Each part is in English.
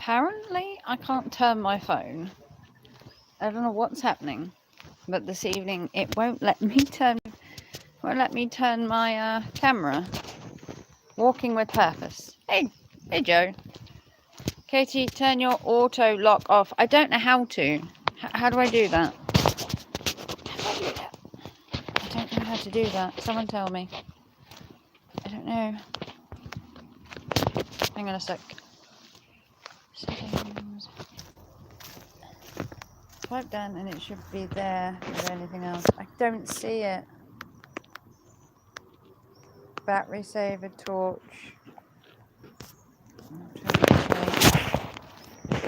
Apparently, I can't turn my phone. I don't know what's happening, but this evening it won't let me turn my camera. Walking with purpose. Hey Joe. Katie, turn your auto lock off. I don't know how to. How do I do that? I don't know how to do that. Someone tell me. I don't know. Hang on a sec. Settings. Swipe down and it should be there with anything else. I don't see it. Battery saver, torch.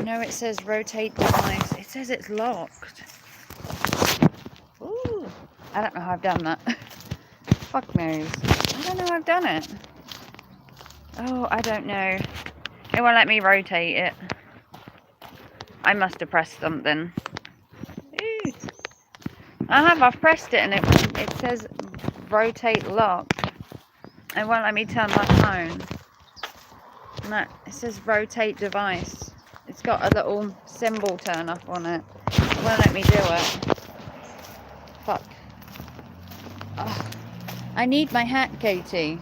No, it says rotate device. It says it's locked. Ooh. I don't know how I've done that. Fuck knows. I don't know how I've done it. Oh, I don't know. It won't let me rotate it. I must have pressed something. Ooh. I've pressed it and it says rotate lock. It won't let me turn my phone. No, it says rotate device. It's got a little symbol turn up on it. It won't let me do it. Fuck. Oh, I need my hat, Katie.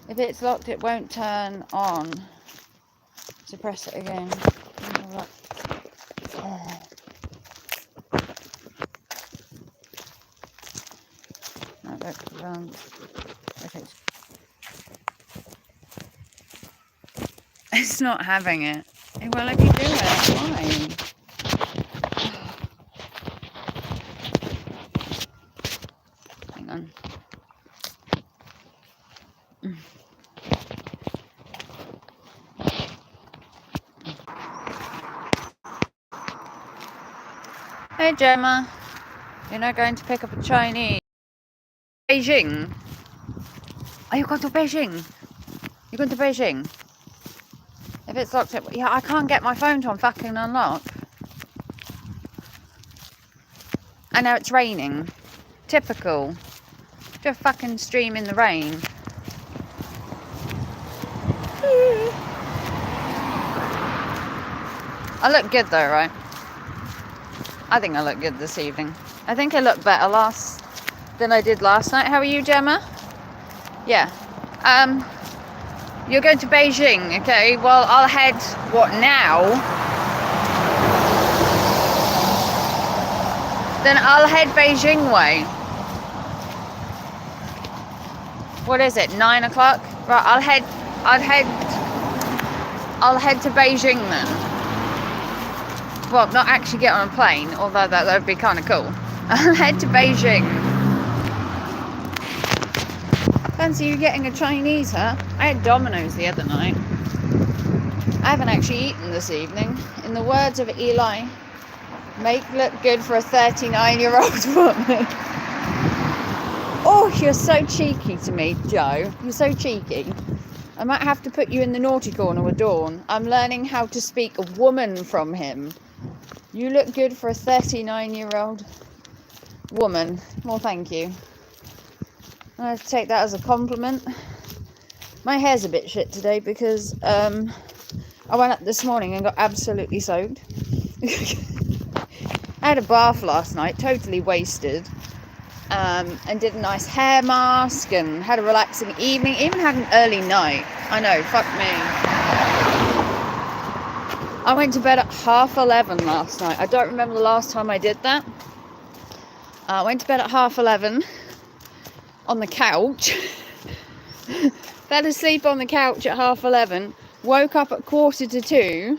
If it's locked, it won't turn on. So press it again. No, don't. Okay. It's not having it. It won't let me do it. Why? Hang on. Hey Gemma, you're not going to pick up a Chinese? Beijing? Are you going to Beijing? You're going to Beijing? If it's locked up, yeah, I can't get my phone to fucking unlock. I know it's raining. Typical. Do a fucking stream in the rain. I look good though, right? I think I look good this evening. I think I look better than I did last night. How are you, Gemma? Yeah. You're going to Beijing, okay? Well, I'll head, what, now? Then I'll head Beijing way. What is it, 9 o'clock? Right, I'll head to Beijing then. Well, not actually get on a plane, although that would be kind of cool. I'll head to Beijing. Fancy you getting a Chinese, huh? I had Domino's the other night. I haven't actually eaten this evening. In the words of Eli, make look good for a 39-year-old woman. Oh, you're so cheeky to me, Joe. You're so cheeky. I might have to put you in the naughty corner with Dawn. I'm learning how to speak a woman from him. You look good for a 39-year-old woman. Well, thank you. I have to take that as a compliment. My hair's a bit shit today because I went up this morning and got absolutely soaked. I had a bath last night, totally wasted, and did a nice hair mask and had a relaxing evening, even had an early night. I know, fuck me. I went to bed at 11:30 last night. I don't remember the last time I did that. I went to bed at 11:30 on the couch. Fell asleep on the couch at 11:30. Woke up at 1:45.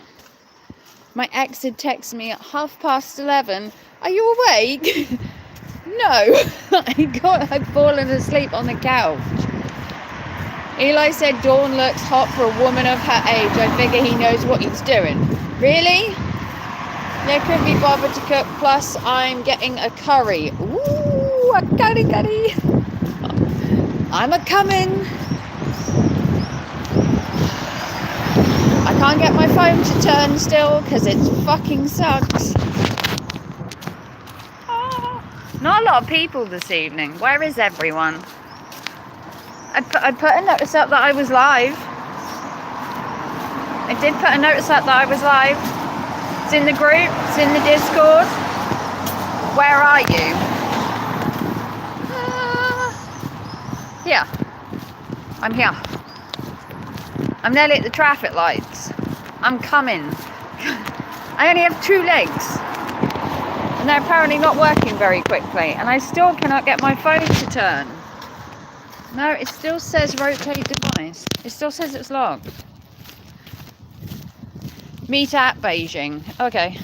My ex had texted me at 11:30. Are you awake? No. I'd fallen asleep on the couch. Eli said Dawn looks hot for a woman of her age. I figure he knows what he's doing. Really? Yeah, couldn't be bothered to cook. Plus, I'm getting a curry. Ooh, a curry. I'm a-coming. I can't get my phone to turn still because it fucking sucks. Not a lot of people this evening. Where is everyone? I put a notice up that I was live. I did put a notice out that I was live. It's in the group, it's in the Discord. Where are you? Here. I'm here. I'm nearly at the traffic lights. I'm coming. I only have 2 legs. And they're apparently not working very quickly. And I still cannot get my phone to turn. No, it still says rotate device. It still says it's locked. Meet at Beijing. Okay.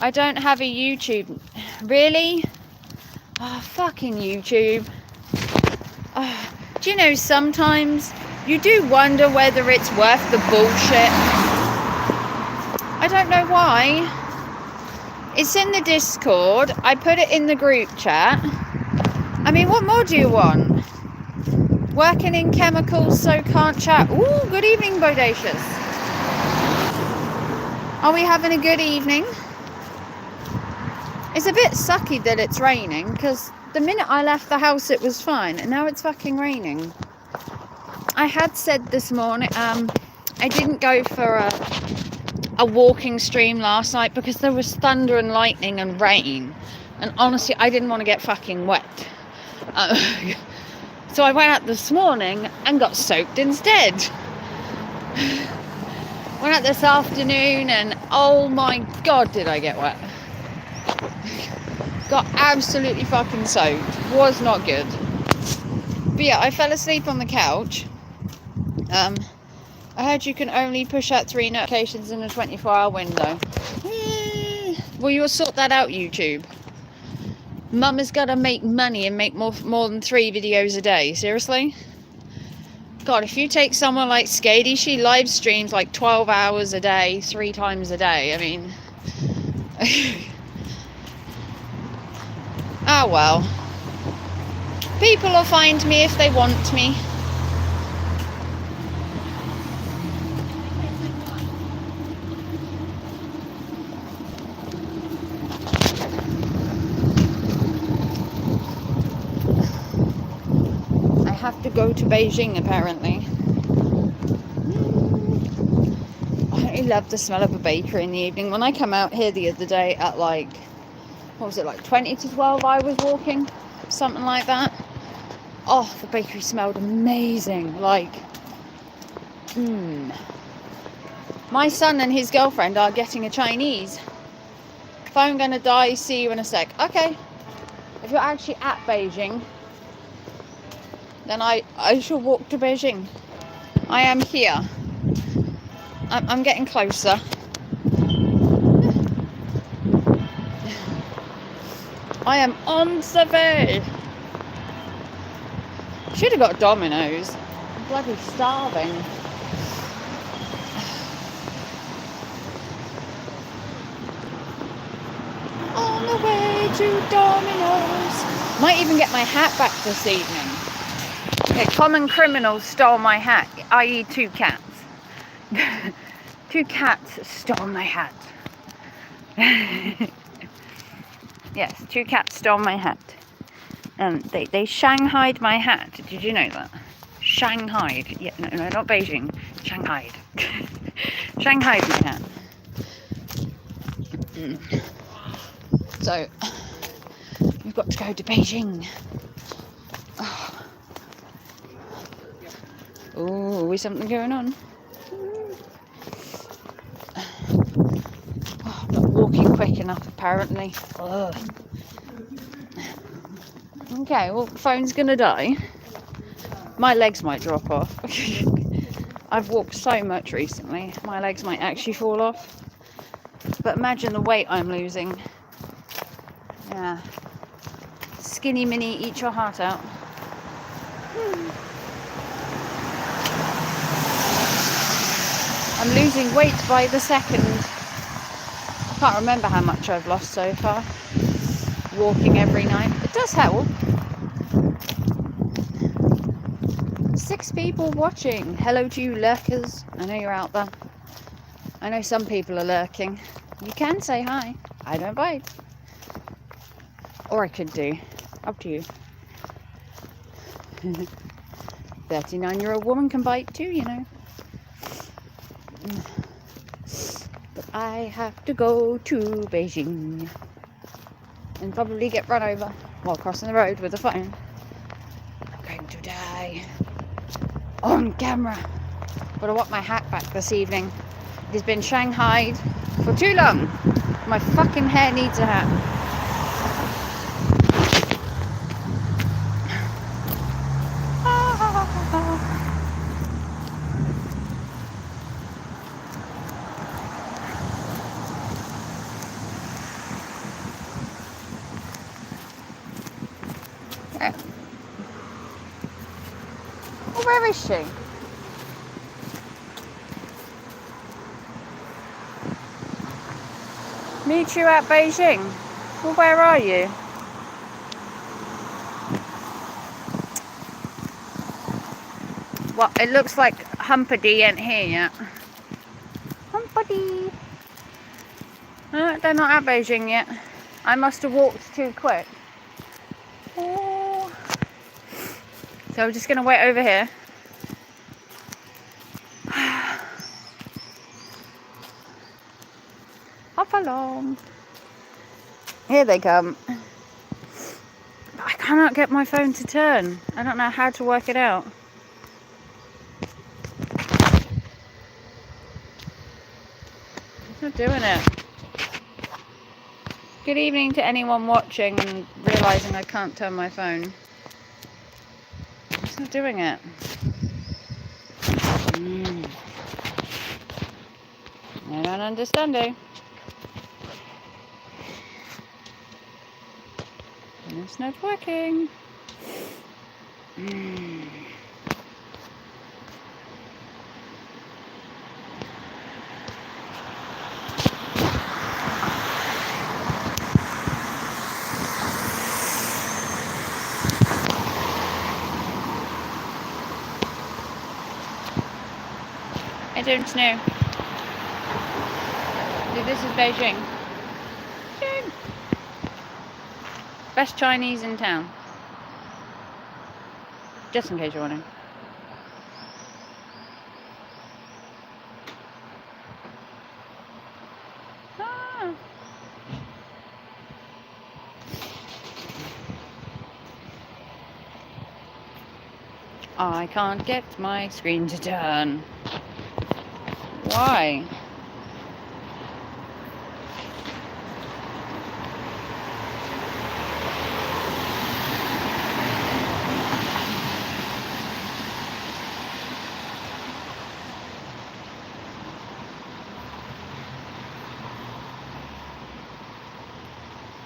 I don't have a YouTube. Really? Oh, fucking YouTube. Oh, do you know, sometimes you do wonder whether it's worth the bullshit. I don't know why. It's in the Discord. I put it in the group chat. I mean, what more do you want? Working in chemicals, so can't chat. Ooh, good evening, Bodacious. Are we having a good evening? It's a bit sucky that it's raining, because the minute I left the house it was fine, and now it's fucking raining. I had said this morning, I didn't go for a walking stream last night because there was thunder and lightning and rain, and honestly I didn't want to get fucking wet. So I went out this morning and got soaked instead. Went out this afternoon and oh my god did I get wet. Got absolutely fucking soaked. Was not good. But yeah, I fell asleep on the couch. I heard you can only push out 3 notifications in a 24-hour window. Well, you'll sort that out, YouTube. Mum has got to make money and make more than 3 videos a day. Seriously? God, if you take someone like Skady, she live streams like 12 hours a day, 3 times a day. I mean... Ah, well. People will find me if they want me. I have to go to Beijing, apparently. I love the smell of a bakery in the evening. When I come out here the other day at like... what was it, like 20 to 12 I was walking? Something like that. Oh, the bakery smelled amazing. Like, My son and his girlfriend are getting a Chinese. Phone gonna die, see you in a sec. Okay. If you're actually at Beijing, then I shall walk to Beijing. I am here. I'm getting closer. I am on the way. Should have got Domino's. I'm bloody starving. On the way to Domino's. Might even get my hat back this evening. Yeah, common criminals stole my hat, i.e. 2 cats. 2 cats stole my hat. Yes, 2 cats stole my hat. They shanghaied my hat. Did you know that? Shanghaied. Yeah, no, not Beijing. Shanghaied. Shanghaied my hat. So, we've got to go to Beijing. Oh, is something going on? Oh, I'm not walking quick enough, apparently. Ugh. Okay, well, phone's gonna die. My legs might drop off. I've walked so much recently, my legs might actually fall off. But imagine the weight I'm losing. Yeah. Skinny mini, eat your heart out. I'm losing weight by the second. Can't remember how much I've lost so far. Walking every night. It does help. 6 people watching. Hello to you lurkers. I know you're out there. I know some people are lurking. You can say hi. I don't bite. Or I could do. Up to you. 39-year-old woman can bite too, you know. I have to go to Beijing and probably get run over while crossing the road with a phone. I'm going to die on camera. But I want my hat back this evening. It has been shanghaied for too long. My fucking hair needs a hat. Well, where is she? Meet you at Beijing. Well, where are you? Well, it looks like Humperdee ain't here yet. Humperdee. They're not at Beijing yet. I must have walked too quick. Oh. So I'm just going to wait over here. Hop along. Here they come. But I cannot get my phone to turn. I don't know how to work it out. It's not doing it. Good evening to anyone watching and realising I can't turn my phone. It's not doing it. I don't understand it. It's not working. I don't know. This is Beijing. Best Chinese in town. Just in case you're wondering. I can't get my screen to turn. Why?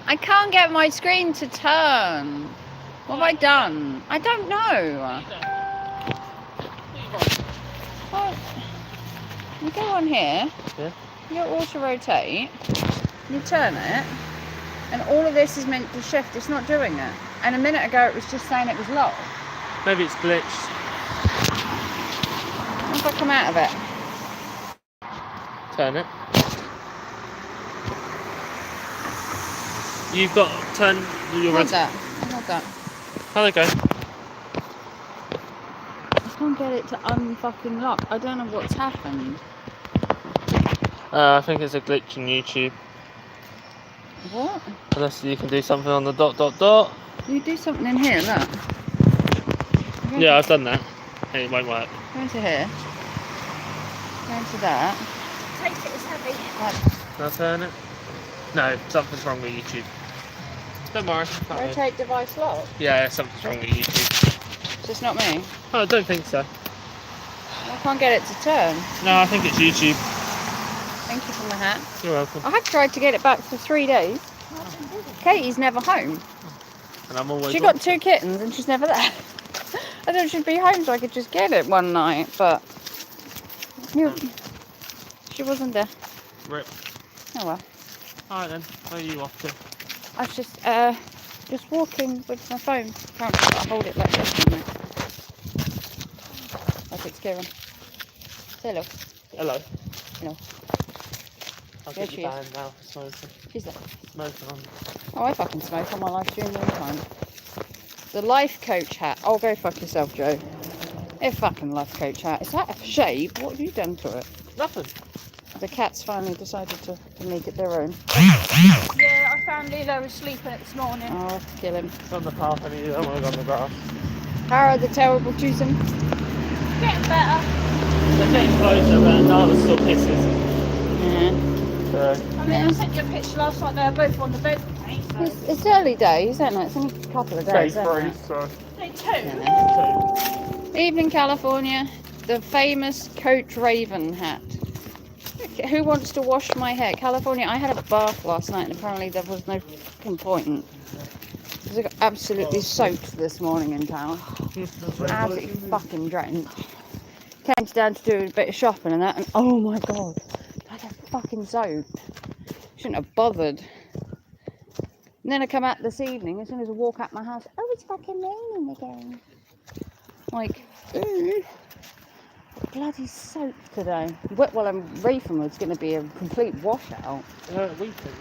I can't get my screen to turn. What have I done? I don't know. What? You go on here. Yeah. You go auto rotate. You turn it. And all of this is meant to shift. It's not doing it. And a minute ago it was just saying it was locked. Maybe it's glitched. What if I come out of it? Turn it. You've got to turn your Hold that. Hold that. How'd it go? I can't get it to unfucking lock. I don't know what's happened. I think it's a glitch in YouTube. What? Unless you can do something on the ... You do something in here, look. Yeah, I've done that. Hey, it won't work. Go into here. Go into that. Take it, it's heavy. Like, Can I turn it? No, something's wrong with YouTube. Don't worry. rotate device lock. Yeah, something's wrong with YouTube. It's just not me. Oh, I don't think so. I can't get it to turn. No, I think it's YouTube. Thank you for my hat. You're welcome. I have tried to get it back for 3 days. Katie's never home. And I'm always She got 2 kittens and she's never there. I thought she'd be home so I could just get it one night, but she wasn't there. Rip. Oh well. Alright then, where are you off to? I was just walking with my phone. Can't hold it like this, can I? Like it's Kieran. Say hello. Hello. Hello. I'll There get she you is. banned now for smoking. She's there. Smoking on. Oh, I fucking smoke on my live stream all the time. The life coach hat. Oh, go fuck yourself, Joe. A fucking life coach hat. Is that a shape? What have you done to it? Nothing. The cats finally decided to make it their own. Yeah, I found Lilo was sleeping it this morning. Oh, I'll have to kill him. It's on the path and you don't want to go on the grass. How are the terrible twosome? Getting better. They're getting closer, but Nala still pisses. Yeah. So, I mean, I sent you a picture last night. They were both on the bed with me. So. It's early days, isn't it? It's only a couple of days. day isn't 3, it? so. Day 2. Evening, California. The famous Coach Raven hat. Who wants to wash my hair? California, I had a bath last night and apparently there was no fucking point. I got absolutely soaked this morning in town. Absolutely fucking drenched. Came down to do a bit of shopping and that, and oh my god, I got fucking soaked. Shouldn't have bothered. And then I come out this evening, as soon as I walk out my house, oh, it's fucking raining again. Like, ooh. Bloody soaked today. Well, Reefenwood's going to be a complete washout. Weekend,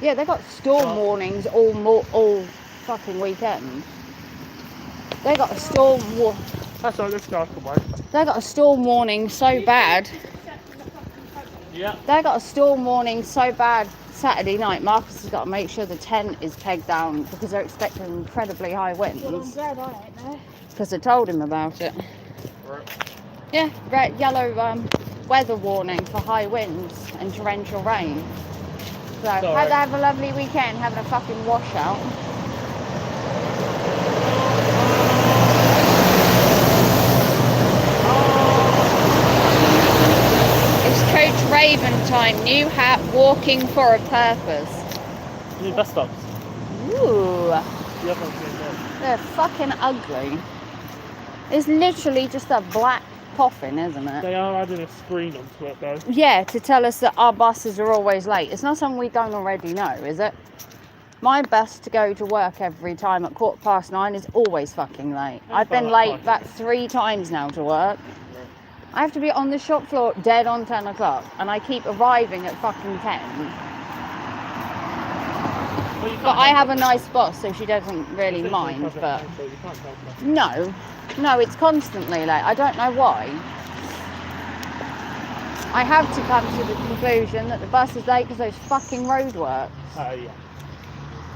Yeah, they got storm warnings all fucking weekend. They got a storm That's all, let's go, come on. They got a storm warning so bad. Yeah. They got a storm warning so bad Saturday night. Marcus has got to make sure the tent is pegged down because they're expecting incredibly high winds. Well, I'm glad I ain't there. Because I told him about it. Right. Yeah, yellow weather warning for high winds and torrential rain. So, have a lovely weekend, having a fucking washout. It's Coach Raven time. New hat, walking for a purpose. New bus stops. Ooh, The other one's in there. they're fucking ugly. It's literally just a black coffin, isn't it? They are adding a screen onto it though. Yeah, to tell us that our buses are always late. It's not something we don't already know, is it? My bus to go to work every time at 9:15 is always fucking late. I've been late about 3 times now to work. I have to be on the shop floor dead on 10 o'clock and I keep arriving at fucking 10. Well, But I have a nice boss, so she doesn't really mind, but no, it's constantly late. I don't know why. I have to come to the conclusion that the bus is late because those fucking roadworks. Oh yeah.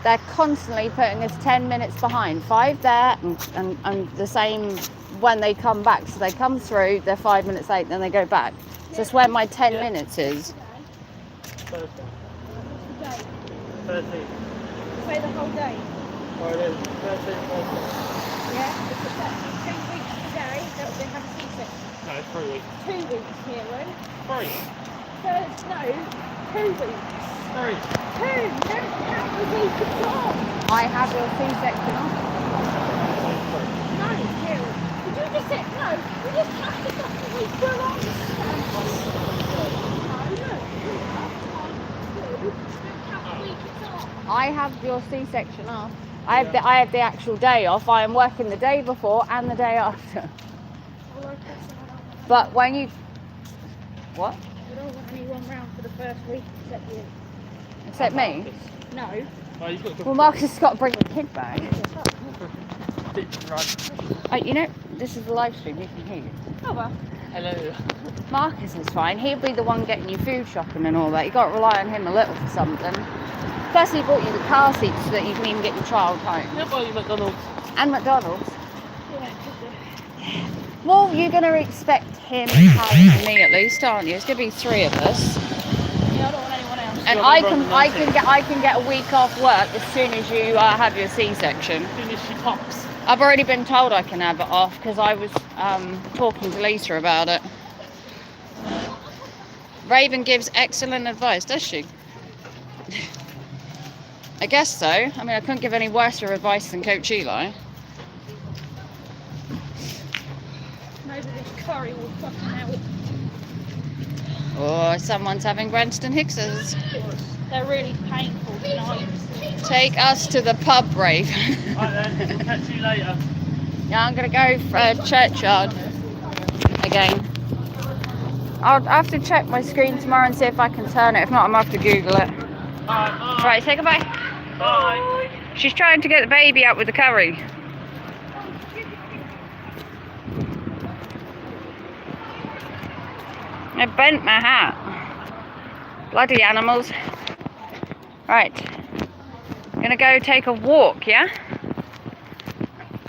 They're constantly putting us 10 minutes behind. 5 there and the same when they come back. So they come through, they're 5 minutes late, then they go back. So that's where my 10 minutes is. Thursday. Day. 13. Say the whole day. Oh, it is. 13, 14. Yeah, because that's 2 weeks today that they have a C-section. No, 3 weeks. 2 weeks, Kieran. 3. No, 2 weeks. 3. 2, don't count the week at all. I have your C-section off. No, Kieran. Did you just say, no, we just have to stop the week we're on. No, don't count the week at all. I have your C-section off. I have the actual day off. I am working the day before and the day after. But when you... What? I don't want anyone round for the first week except you. Except me? No. Oh, you've got to Well, Marcus has got to bring the kid back. Right. You know, this is the live stream, you can hear you. Oh well. Hello. Marcus is fine. He'll be the one getting you food shopping and all that. You got to rely on him a little for something. Plus, he bought you the car seat so that you can even get your child home. Yeah, buy you McDonald's. And McDonald's. Yeah, could do. Well, you're going to expect him, Harry, and me at least, aren't you? It's going to be 3 of us. Yeah, I don't want anyone else. And I can get a week off work as soon as you have your C-section. As soon as she pops. I've already been told I can have it off because I was talking to Lisa about it. Raven gives excellent advice, does she? I guess so. I mean, I couldn't give any worse advice than Coach Eli. Maybe this curry will fucking help. Or someone's having Branston Hicks's. They're really painful tonight. Take us to the pub, Raven. Right then, we'll catch you later. Yeah, I'm going to go for Churchyard again. I'll have to check my screen tomorrow and see if I can turn it. If not, I'm going to have to Google it. Bye. Right, say goodbye. Bye. She's trying to get the baby out with the curry. I bent my hat. Bloody animals. Right. Gonna go take a walk, yeah?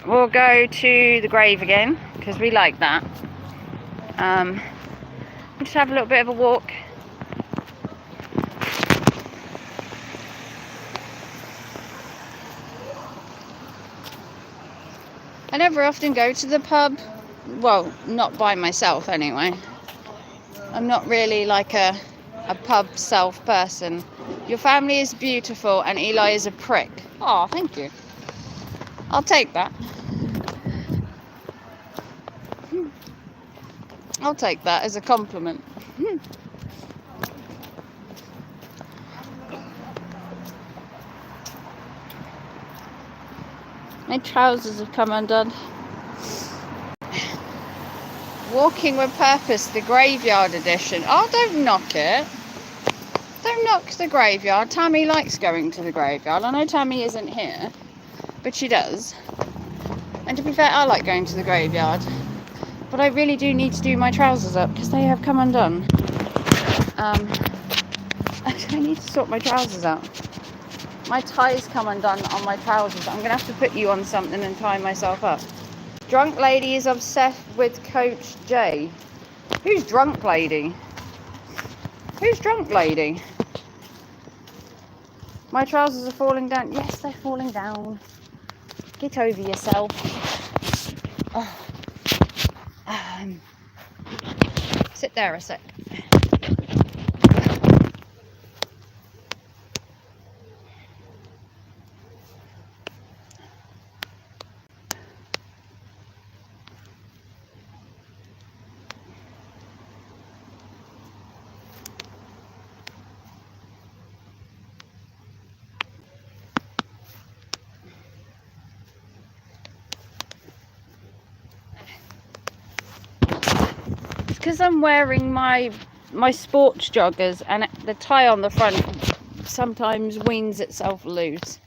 We'll go to the grave again, because we like that. We'll just have a little bit of a walk. I never often go to the pub. Well, not by myself anyway. I'm not really like a pub self person. Your family is beautiful and Eli is a prick. Oh, thank you. I'll take that. I'll take that as a compliment. My trousers have come undone. Walking with Purpose, the graveyard edition. Oh, don't knock it. Don't knock the graveyard. Tammy likes going to the graveyard. I know Tammy isn't here, but she does. And to be fair, I like going to the graveyard. But I really do need to do my trousers up because they have come undone. I need to sort my trousers out. My tie's come undone on my trousers. I'm going to have to put you on something and tie myself up. Drunk lady is obsessed with Coach J. Who's drunk lady? Who's drunk lady? My trousers are falling down. Yes, they're falling down. Get over yourself. Oh. Sit there a sec. Because I'm wearing my sports joggers and the tie on the front sometimes weans itself loose.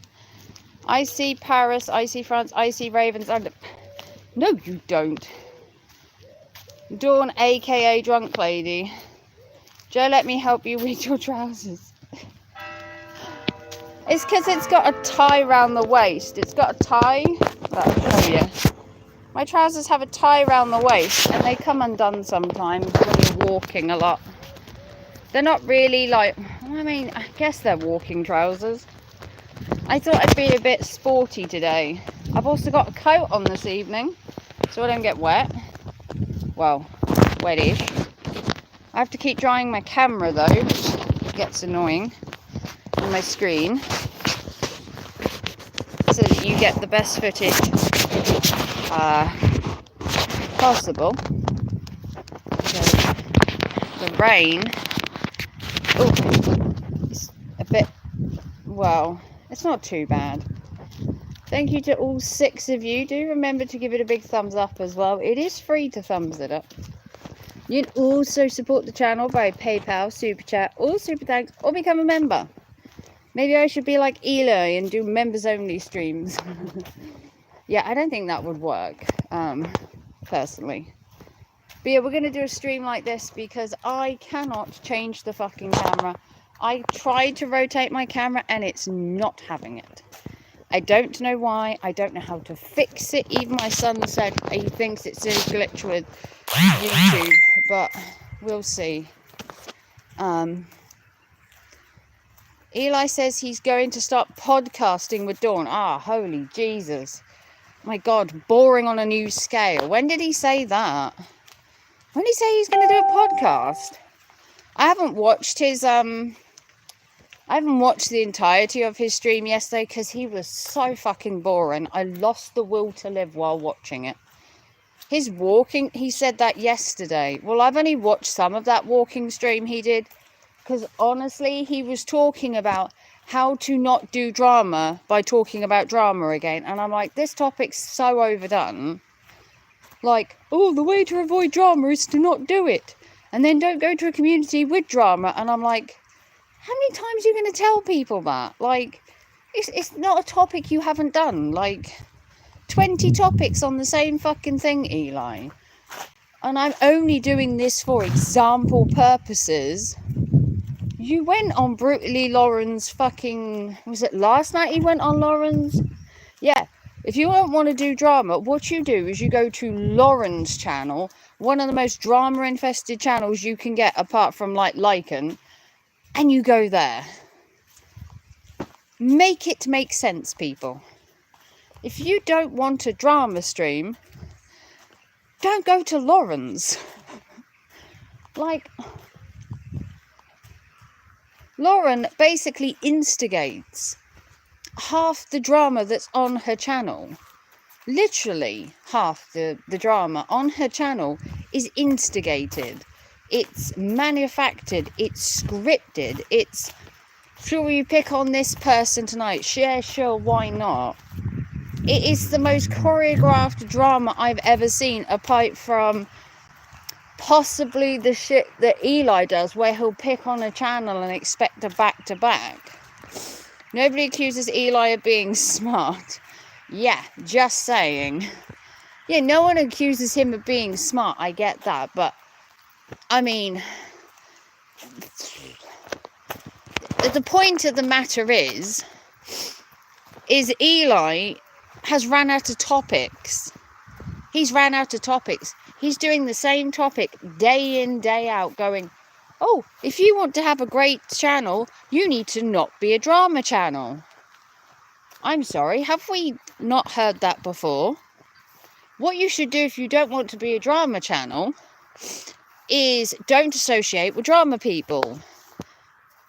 I see Paris, I see France, I see Ravens. No, you don't. Dawn, aka Drunk Lady. Joe, let me help you with your trousers. It's because it's got a tie around the waist. It's got a tie. I'll show you. My trousers have a tie around the waist and they come undone sometimes when you're walking a lot. They're not really like, I mean, I guess they're walking trousers. I thought I'd be a bit sporty today. I've also got a coat on this evening so I don't get wet. Well, wettish. I have to keep drying my camera though, which gets annoying, on my screen, so that you get the best footage possible. So the rain, it's a bit, well, it's not too bad. Thank you to all 6 of you. Do remember to give it a big thumbs up as well. It is free to thumbs it up. You can also support the channel by PayPal, Super Chat, or Super Thanks, or become a member. Maybe I should be like Eli and do members only streams. Yeah, I don't think that would work, personally. But yeah, we're going to do a stream like this because I cannot change the fucking camera. I tried to rotate my camera and it's not having it. I don't know why. I don't know how to fix it. Even my son said he thinks it's a glitch with YouTube, but we'll see. Eli says he's going to start podcasting with Dawn. Ah, holy Jesus. My God, boring on a new scale. When did he say that? When did he say he's going to do a podcast? I haven't watched his, I haven't watched the entirety of his stream yesterday because he was so fucking boring. I lost the will to live while watching it. His walking, he said that yesterday. Well, I've only watched some of that walking stream he did because honestly, he was talking about how to not do drama by talking about drama again. And I'm like, this topic's so overdone. Like, oh, the way to avoid drama is to not do it. And then don't go to a community with drama. And I'm like, how many times are you going to tell people that? Like, it's not a topic you haven't done. Like, 20 topics on the same fucking thing, Eli. And I'm only doing this for example purposes. You went on Brutally Lauren's fucking... Was it last night he went on Lauren's? Yeah. If you don't want to do drama, what you do is you go to Lauren's channel, one of the most drama-infested channels you can get apart from, like, Lycan, and you go there. Make it make sense, people. If you don't want a drama stream, don't go to Lauren's. Like, Lauren basically instigates half the drama that's on her channel. Literally half the drama on her channel is instigated. It's manufactured. It's scripted. It's, shall we pick on this person tonight? Yeah, sure, why not? It is the most choreographed drama I've ever seen, apart from possibly the shit that Eli does, where he'll pick on a channel and expect a back-to-back. Nobody accuses Eli of being smart. Yeah, just saying. Yeah, no one accuses him of being smart, I get that, but, I mean, the point of the matter is Eli has ran out of topics. He's ran out of topics. He's doing the same topic day in, day out, going, oh, if you want to have a great channel, you need to not be a drama channel. I'm sorry, have we not heard that before? What you should do if you don't want to be a drama channel is don't associate with drama people.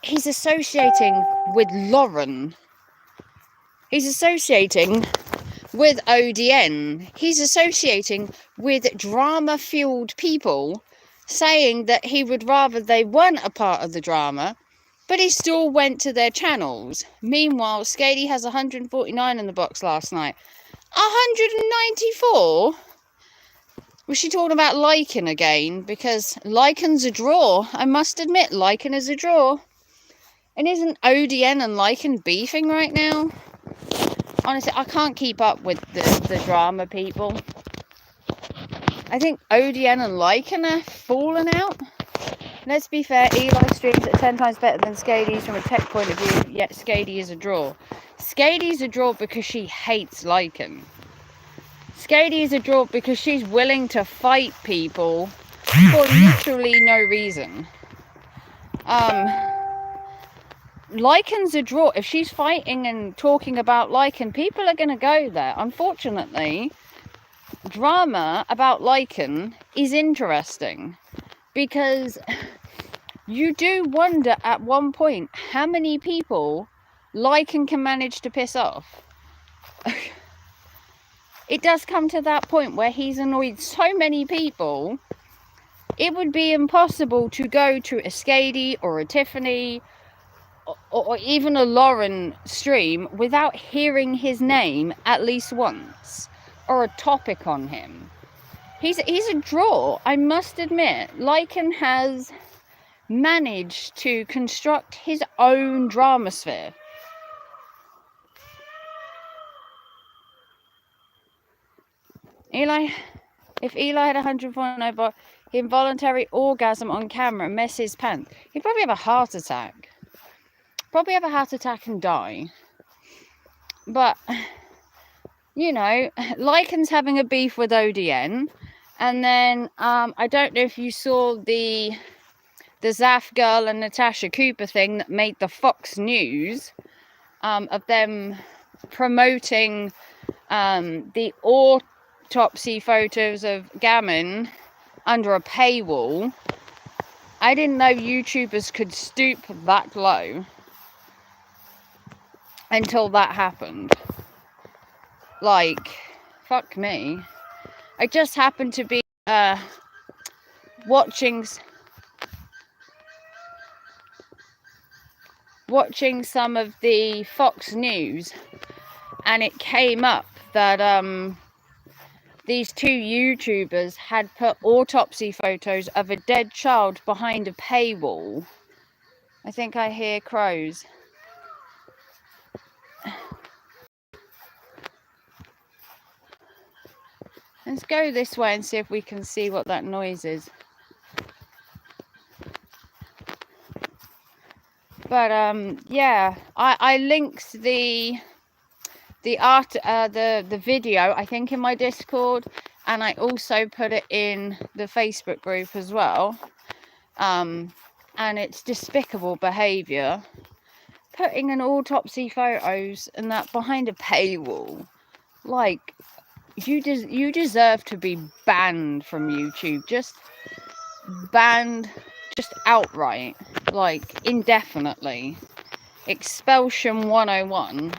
He's associating with Lauren. He's associating with ODN. He's associating with drama-fueled people, saying that he would rather they weren't a part of the drama, but he still went to their channels. Meanwhile, Skady has 149 in the box last night. 194? Was she talking about Lycan again? Because Lycan's a draw. I must admit, Lycan is a draw. And isn't ODN and Lycan beefing right now? Honestly, I can't keep up with the drama, people. I think ODN and Lycan are falling out. Let's be fair, Eli streams at 10 times better than Skady's from a tech point of view, yet Skady is a draw. Skady's a draw because she hates Lycan. Skady is a draw because she's willing to fight people for literally no reason. Lycan's a draw. If she's fighting and talking about Lycan, people are going to go there. Unfortunately, drama about Lycan is interesting because you do wonder at one point how many people Lycan can manage to piss off. It does come to that point where he's annoyed so many people, it would be impossible to go to a Skady or a Tiffany or even a Lauren stream without hearing his name at least once, or a topic on him. He's a draw, I must admit. Lycan has managed to construct his own drama sphere. If Eli had 104 over involuntary orgasm on camera and mess his pants, he'd probably have a heart attack. Probably have a heart attack and die. But, you know, Lycan's having a beef with ODN. And then, I don't know if you saw the Zaf girl and Natasha Cooper thing that made the Fox News, of them promoting the autopsy photos of Gammon under a paywall. I didn't know YouTubers could stoop that low until that happened. Like, fuck me. I just happened to be watching some of the Fox News, and it came up that these two YouTubers had put autopsy photos of a dead child behind a paywall. I think I hear crows. Let's go this way and see if we can see what that noise is. But yeah, I linked the video, I think, in my Discord, and I also put it in the Facebook group as well. And it's despicable behaviour, putting an autopsy photos and that behind a paywall. Like, you deserve to be banned from YouTube. Just banned, just outright, like indefinitely. Expulsion 101.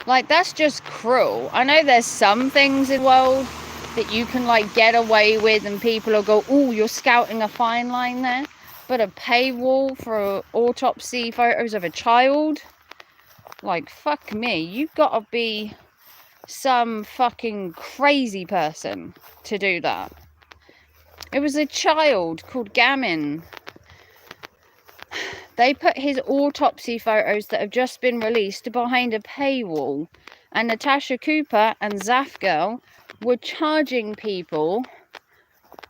Like, that's just cruel. I know there's some things in the world that you can like get away with and people will go, oh, you're scouting a fine line there. But a paywall for autopsy photos of a child? Like, fuck me. You've got to be some fucking crazy person to do that. It was a child called Gammon. They put his autopsy photos that have just been released behind a paywall. And Natasha Cooper and Zaf Girl were charging people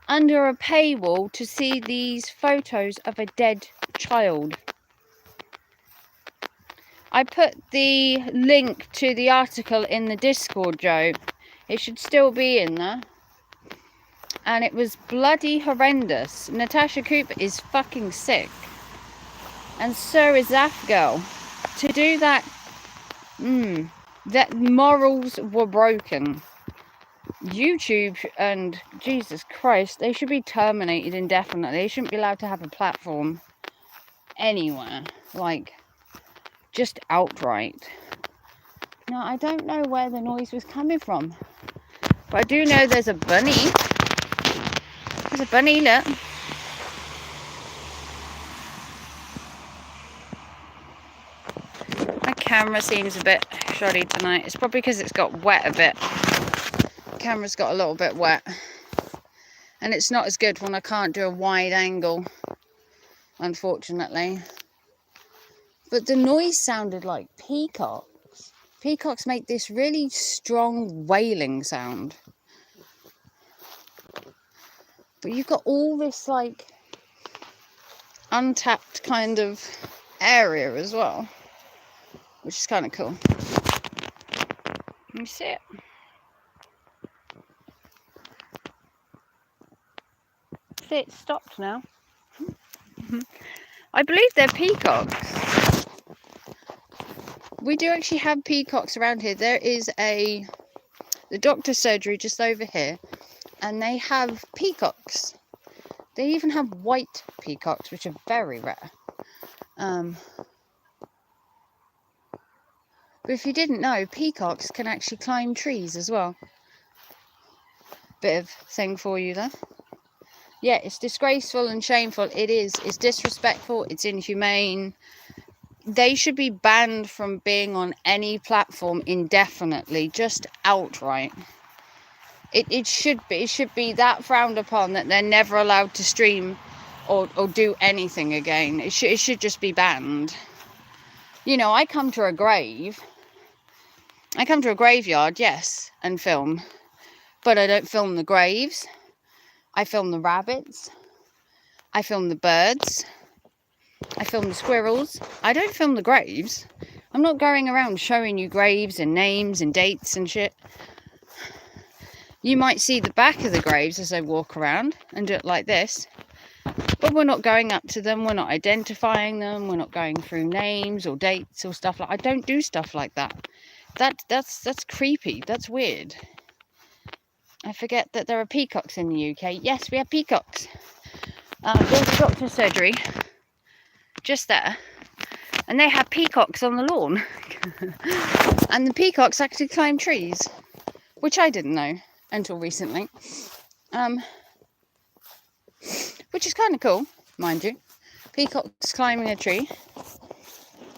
under a paywall to see these photos of a dead child. I put the link to the article in the Discord, Joe. It should still be in there. And it was bloody horrendous. Natasha Cooper is fucking sick. And so is Zaf Girl. To do that, that morals were broken. YouTube and Jesus Christ, they should be terminated indefinitely. They shouldn't be allowed to have a platform anywhere. Like, just outright. Now, I don't know where the noise was coming from, but I do know there's a bunny. There's a bunny, look. My camera seems a bit shoddy tonight. It's probably because it's got wet a bit. The camera's got a little bit wet. And it's not as good when I can't do a wide angle, unfortunately. But the noise sounded like peacocks. Peacocks make this really strong wailing sound. But you've got all this like untapped kind of area as well, which is kind of cool. Let me see it. See, it's stopped now. I believe they're peacocks. We do actually have peacocks around here. There is the doctor's surgery just over here, and they have peacocks. They even have white peacocks, which are very rare. But if you didn't know, peacocks can actually climb trees as well. Bit of thing for you there. Yeah, it's disgraceful and shameful. It is. It's disrespectful. It's inhumane. They should be banned from being on any platform indefinitely, just outright. It should be that frowned upon that they're never allowed to stream or do anything again. It should just be banned. You know, I come to a graveyard, yes, and film. But I don't film the graves. I film the rabbits. I film the birds. I film the squirrels. I don't film the graves. I'm not going around showing you graves and names and dates and shit. You might see the back of the graves as I walk around and do it like this. But we're not going up to them. We're not identifying them. We're not going through names or dates or stuff like. I don't do stuff like that. That's creepy. That's weird. I forget that there are peacocks in the UK. Yes, we have peacocks. There's a doctor's surgery just there, and they have peacocks on the lawn. And the peacocks actually climb trees, which I didn't know until recently. Which is kind of cool, mind you. Peacocks climbing a tree.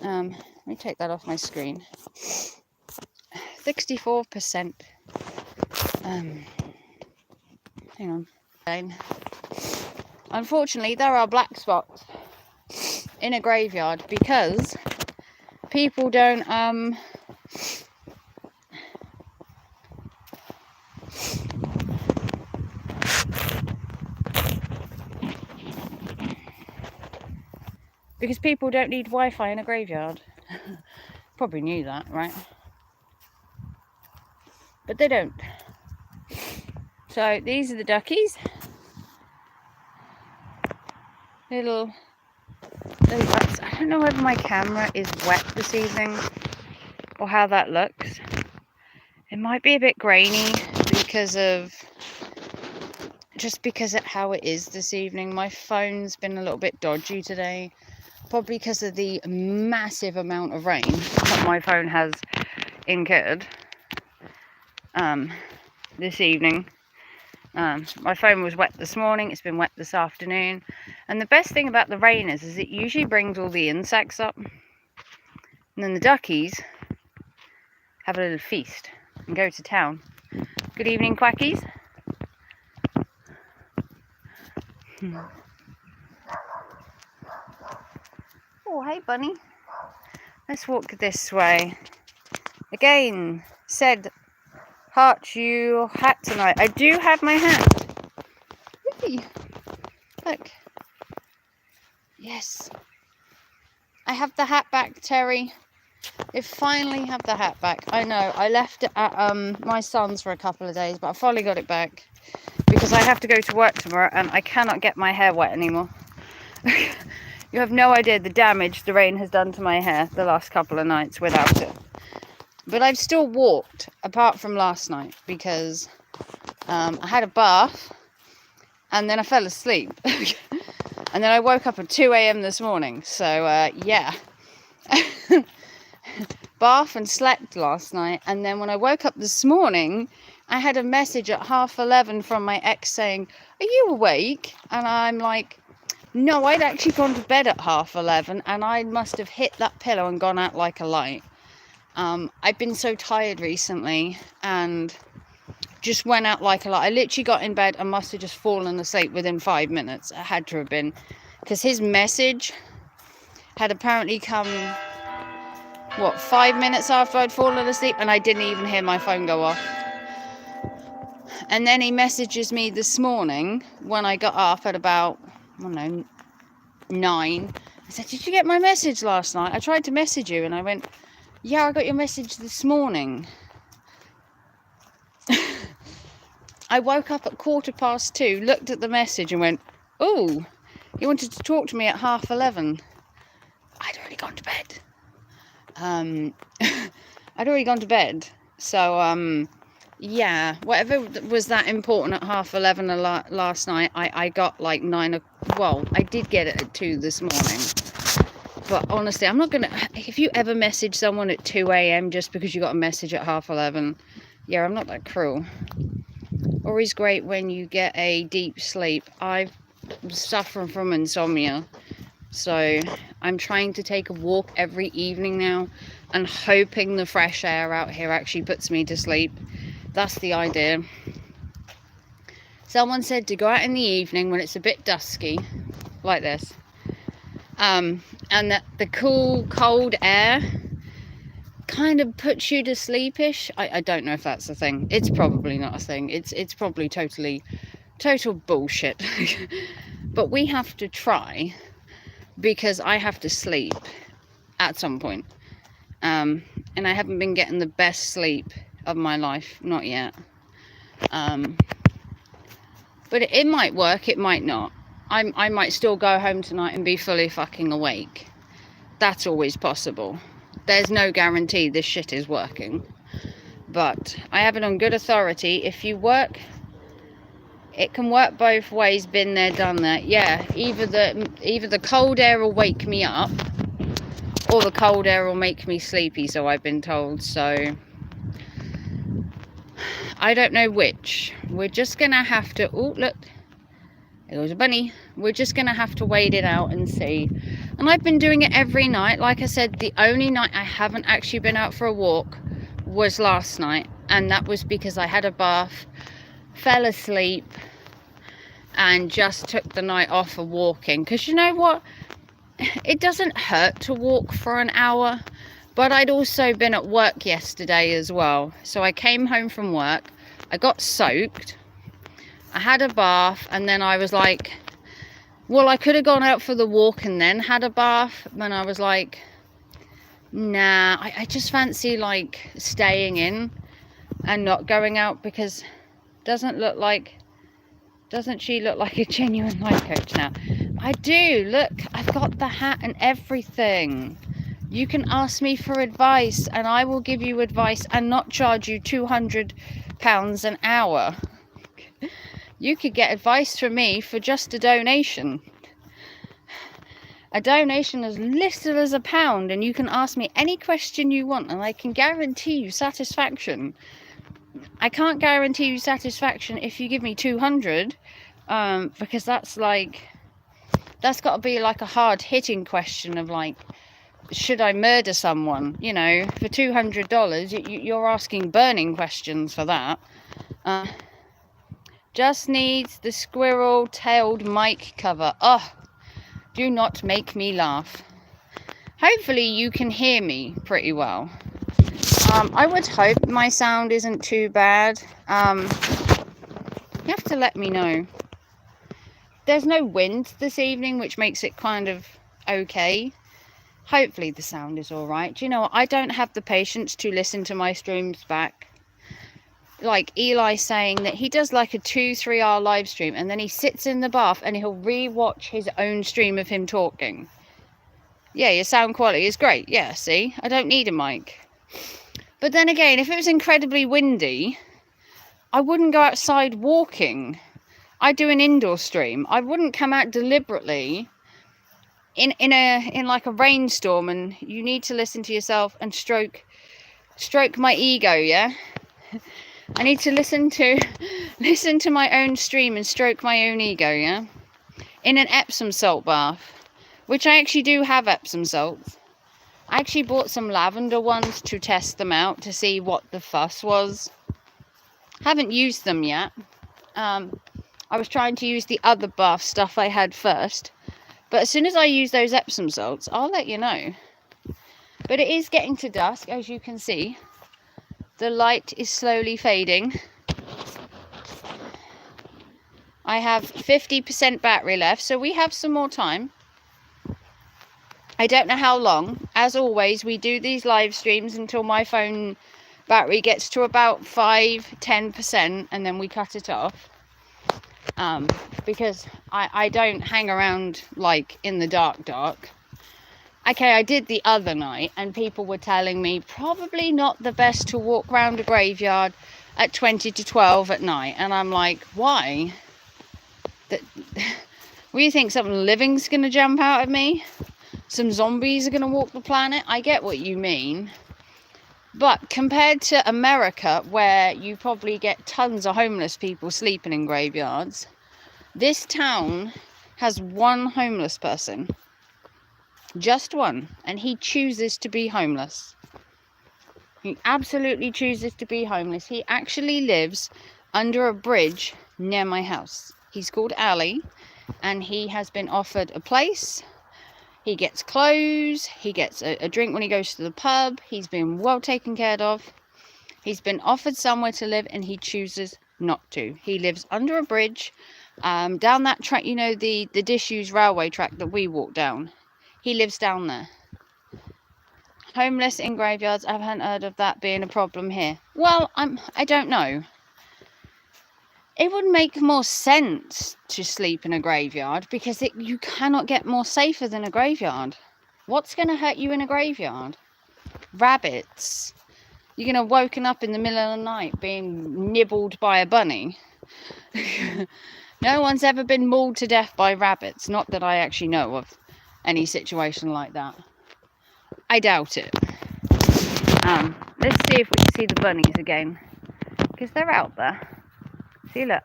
Let me take that off my screen. 64%. Hang on. Unfortunately, there are black spots in a graveyard because people don't Because people don't need Wi-Fi in a graveyard. Probably knew that, right? But they don't. So these are the duckies. Little ducks. I don't know whether my camera is wet this evening or how that looks. It might be a bit grainy because of how it is this evening. My phone's been a little bit dodgy today, probably because of the massive amount of rain that my phone has incurred this evening. My phone was wet this morning, it's been wet this afternoon, and the best thing about the rain is it usually brings all the insects up, and then the duckies have a little feast and go to town. Good evening, quackies. Oh, hey bunny. Let's walk this way. Again, said Heart, your hat tonight. I do have my hat. Hey, look. Yes. I have the hat back, Terry. I finally have the hat back. I know, I left it at my son's for a couple of days, but I finally got it back. Because I have to go to work tomorrow and I cannot get my hair wet anymore. You have no idea the damage the rain has done to my hair the last couple of nights without it. But I've still walked, apart from last night, because I had a bath, and then I fell asleep. And then I woke up at 2 a.m. this morning, so yeah. Bath and slept last night, and then when I woke up this morning, I had a message at 11:30 from my ex saying, "Are you awake?" And I'm like, no, I'd actually gone to bed at 11:30, and I must have hit that pillow and gone out like a light. I've been so tired recently and just went out like a light. I literally got in bed and must have just fallen asleep within 5 minutes. It had to have been, because his message had apparently come, 5 minutes after I'd fallen asleep, and I didn't even hear my phone go off. And then he messages me this morning when I got up at about, 9. I said, "Did you get my message last night? I tried to message you." And I went, "Yeah, I got your message this morning." I woke up at 2:15, looked at the message and went, "Oh, you wanted to talk to me at 11:30. I'd already gone to bed. I'd already gone to bed. So, yeah, whatever was that important at 11:30 last night, I got like 9, well, I did get it at 2 this morning. But honestly, I'm not going to, if you ever message someone at 2 a.m. just because you got a message at 11:30, yeah, I'm not that cruel. Always great when you get a deep sleep. I'm suffering from insomnia, so I'm trying to take a walk every evening now and hoping the fresh air out here actually puts me to sleep. That's the idea. Someone said to go out in the evening when it's a bit dusky, like this, and that the cool, cold air kind of puts you to sleepish. I don't know if that's a thing. It's probably not a thing. It's probably total bullshit. But we have to try, because I have to sleep at some point. And I haven't been getting the best sleep of my life, not yet. But it might work, it might not. I might still go home tonight and be fully fucking awake. That's always possible. There's no guarantee this shit is working. But I have it on good authority. If you work, it can work both ways. Been there, done that. Yeah, either the cold air will wake me up, or the cold air will make me sleepy, so I've been told. So I don't know which. We're just gonna have to, oh look, there goes a bunny. We're just gonna have to wait it out and see. And I've been doing it every night. Like I said, the only night I haven't actually been out for a walk was last night, and that was because I had a bath, fell asleep, and just took the night off of walking. Because you know what, it doesn't hurt to walk for an hour. But I'd also been at work yesterday as well. So I came home from work, I got soaked, I had a bath, and then I was like Well, I could have gone out for the walk and then had a bath, when I was like, nah, I just fancy like staying in and not going out, because doesn't she look like a genuine life coach now? I do. Look, I've got the hat and everything. You can ask me for advice and I will give you advice and not charge you £200 an hour. You could get advice from me for just a donation. A donation as little as £1, and you can ask me any question you want and I can guarantee you satisfaction. I can't guarantee you satisfaction if you give me 200, because that's got to be like a hard hitting question of like, should I murder someone? You know, for $200, you're asking burning questions for that. Just needs the squirrel-tailed mic cover. Oh, do not make me laugh. Hopefully you can hear me pretty well. I would hope my sound isn't too bad. You have to let me know. There's no wind this evening, which makes it kind of okay. Hopefully the sound is all right. Do you know what? I don't have the patience to listen to my streams back. Like Eli saying that he does like a 2-3 hour live stream and then he sits in the bath and he'll re-watch his own stream of him talking. Yeah, your sound quality is great. Yeah, see? I don't need a mic. But then again, if it was incredibly windy, I wouldn't go outside walking. I'd do an indoor stream. I wouldn't come out deliberately in like a rainstorm, and you need to listen to yourself and stroke my ego, yeah? I need to listen to my own stream and stroke my own ego, yeah? In an Epsom salt bath, which I actually do have Epsom salts. I actually bought some lavender ones to test them out to see what the fuss was. Haven't used them yet. I was trying to use the other bath stuff I had first. But as soon as I use those Epsom salts, I'll let you know. But it is getting to dusk, as you can see. The light is slowly fading. I have 50% battery left, so we have some more time. I don't know how long. As always, we do these live streams until my phone battery gets to about 5-10%, and then we cut it off. Because I don't hang around like in the dark. Okay, I did the other night and people were telling me probably not the best to walk around a graveyard at 20 to 12 at night. And I'm like, why? What do you think, something living's going to jump out at me? Some zombies are going to walk the planet? I get what you mean. But compared to America, where you probably get tons of homeless people sleeping in graveyards, this town has one homeless person. Just one. And he chooses to be homeless. He absolutely chooses to be homeless. He actually lives under a bridge near my house. He's called Ali, and he has been offered a place. He gets clothes, he gets a drink when he goes to the pub. He's been well taken care of. He's been offered somewhere to live and he chooses not to. He lives under a bridge, down that track, you know, the disused railway track that we walk down. He lives down there. Homeless in graveyards, I haven't heard of that being a problem here. Well, I don't know. It would make more sense to sleep in a graveyard because you cannot get more safer than a graveyard. What's going to hurt you in a graveyard? Rabbits. You're going to woken up in the middle of the night being nibbled by a bunny. No one's ever been mauled to death by rabbits. Not that I actually know of any situation like that. I doubt it. Let's see if we can see the bunnies again. Because they're out there. See, look.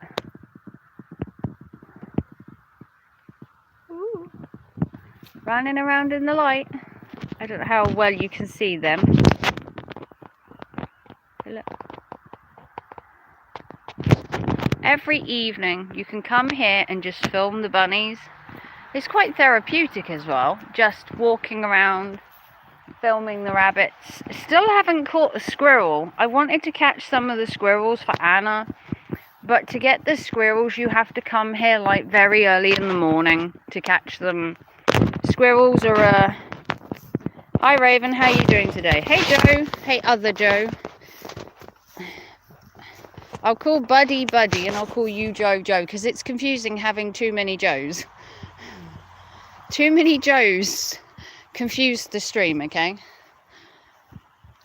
Ooh. Running around in the light. I don't know how well you can see them. See, look. Every evening you can come here and just film the bunnies. It's quite therapeutic as well. Just walking around, filming the rabbits. Still haven't caught a squirrel. I wanted to catch some of the squirrels for Anna. But to get the squirrels, you have to come here like very early in the morning to catch them. Squirrels are Hi Raven, how you doing today? Hey Joe. Hey other Joe. I'll call Buddy Buddy and I'll call you Joe Joe because it's confusing having too many Joes. Too many Joes confuse the stream, okay?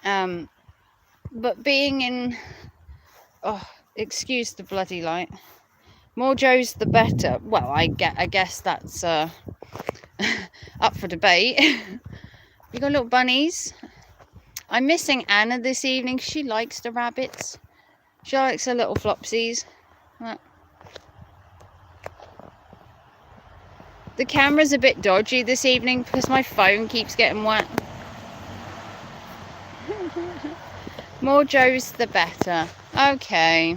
But being in... Oh, excuse the bloody light. More Joes the better. Well, I guess that's up for debate. You got little bunnies. I'm missing Anna this evening. She likes the rabbits. She likes her little flopsies. The camera's a bit dodgy this evening because my phone keeps getting wet. More Joes the better. Okay.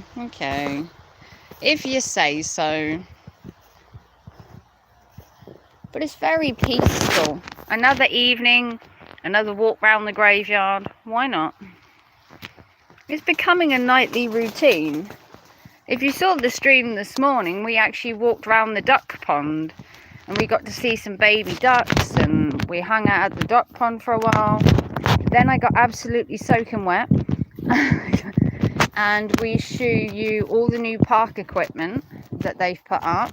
If you say so. But it's very peaceful. Another evening, another walk round the graveyard. Why not? It's becoming a nightly routine. If you saw the stream this morning, we actually walked round the duck pond. And we got to see some baby ducks. And we hung out at the duck pond for a while. Then I got absolutely soaking wet. And we show you all the new park equipment that they've put up.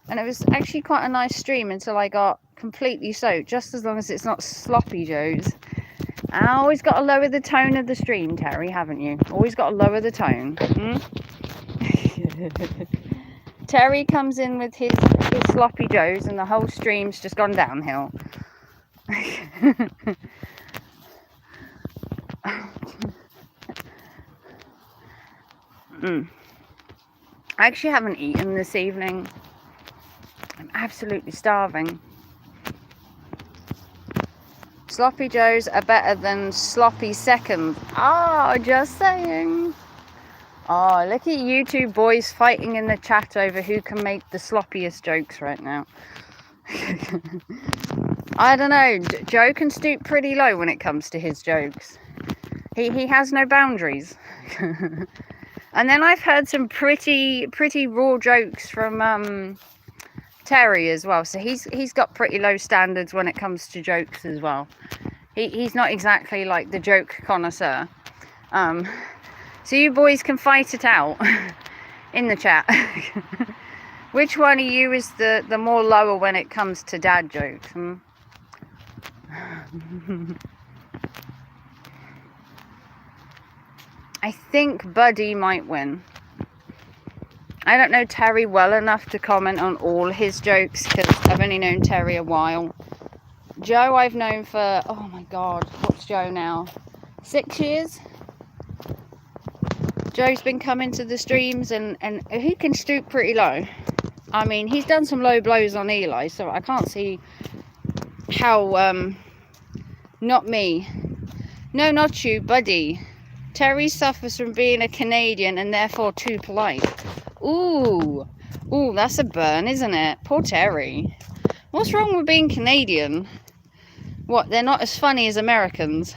And it was actually quite a nice stream until I got completely soaked. Just as long as it's not sloppy Joes. I always got to lower the tone of the stream, Terry, haven't you? Always got to lower the tone. Terry comes in with his sloppy Joes and the whole stream's just gone downhill. I actually haven't eaten this evening. I'm absolutely starving. Sloppy Joes are better than sloppy seconds. Oh, just saying. Oh, look at you two boys fighting in the chat over who can make the sloppiest jokes right now. I don't know. Joe can stoop pretty low when it comes to his jokes. He has no boundaries. And then I've heard some pretty raw jokes from Terry as well. So he's got pretty low standards when it comes to jokes as well. He's not exactly like the joke connoisseur. So you boys can fight it out in the chat. Which one of you is the more lower when it comes to dad jokes? I think Buddy might win. I don't know Terry well enough to comment on all his jokes because I've only known Terry a while. Joe I've known for, oh my god, what's Joe now? 6 years? Joe's been coming to the streams and he can stoop pretty low. I mean, he's done some low blows on Eli, so I can't see how, not me. No, not you, Buddy. Terry suffers from being a Canadian and therefore too polite. Ooh, that's a burn, isn't it? Poor Terry. What's wrong with being Canadian? What, they're not as funny as Americans?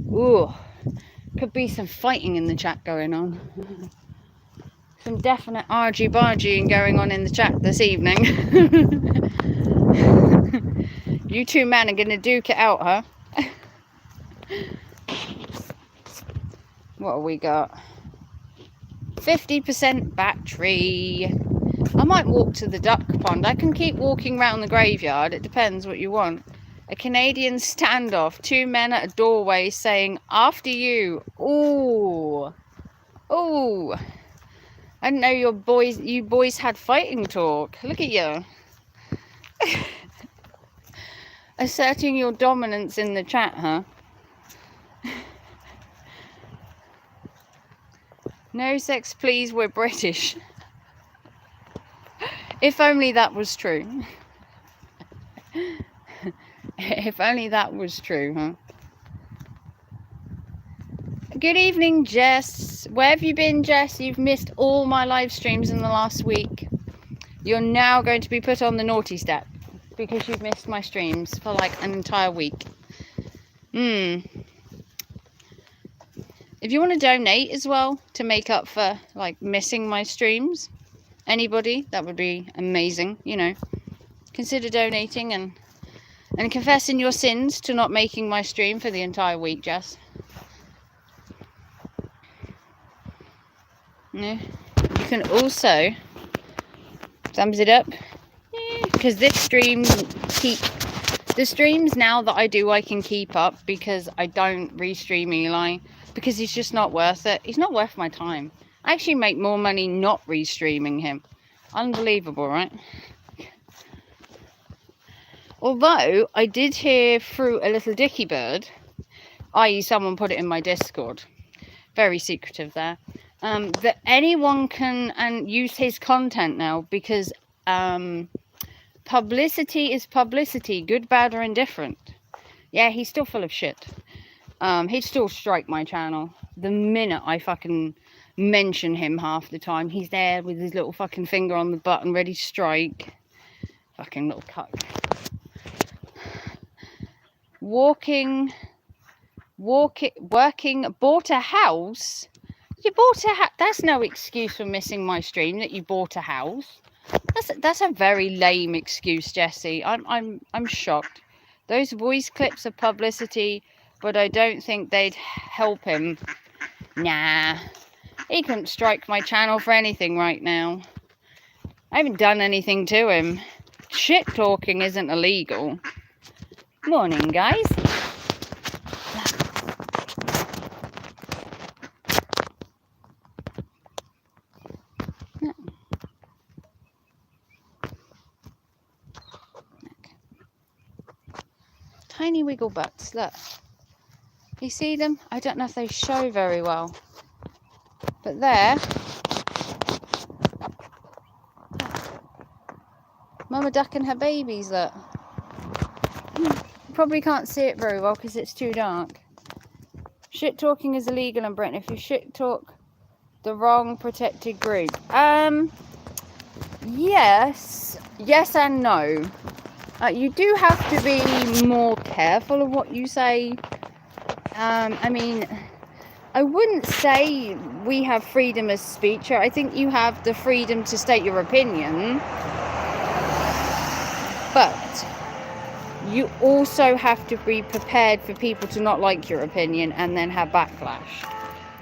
Ooh, could be some fighting in the chat going on. Some definite argy-bargying going on in the chat this evening. You two men are going to duke it out, huh? What have we got? 50% battery. I might walk to the duck pond. I can keep walking around the graveyard. It depends what you want. A Canadian standoff. 2 men at a doorway saying, after you. Ooh. Ooh. I didn't know you boys had fighting talk. Look at you. Asserting your dominance in the chat, huh? No sex, please, we're British. If only that was true. If only that was true, huh? Good evening, Jess. Where have you been, Jess? You've missed all my live streams in the last week. You're now going to be put on the naughty step because you've missed my streams for like an entire week. If you want to donate as well to make up for like missing my streams, anybody, that would be amazing. You know, consider donating and confessing your sins to not making my stream for the entire week, Jess. Yeah. You can also thumbs it up, because this stream the streams now that I do I can keep up because I don't restream Eli, because he's just not worth it. He's not worth my time. I actually make more money not restreaming him. Unbelievable, right? Although I did hear through a little dicky bird, i.e. someone put it in my Discord, very secretive there, that anyone can use his content now, because publicity is publicity, good, bad, or indifferent. Yeah, he's still full of shit. He'd still strike my channel the minute I fucking mention him. Half the time he's there with his little fucking finger on the button ready to strike. Fucking little cuck. Working, bought a house. You bought a house. That's no excuse for missing my stream, that you bought a house. That's a very lame excuse, Jesse. I'm shocked. Those voice clips are publicity, but I don't think they'd help him. Nah, he couldn't strike my channel for anything right now. I haven't done anything to him. Shit talking isn't illegal. Morning, guys. Tiny wiggle butts, look. You see them? I don't know if they show very well. But there. Mama duck and her babies, look. Probably can't see it very well because it's too dark. Shit talking is illegal in Britain if you shit talk the wrong protected group. Yes and no. You do have to be more careful of what you say. I mean, I wouldn't say we have freedom of speech. I think you have the freedom to state your opinion. But you also have to be prepared for people to not like your opinion and then have backlash.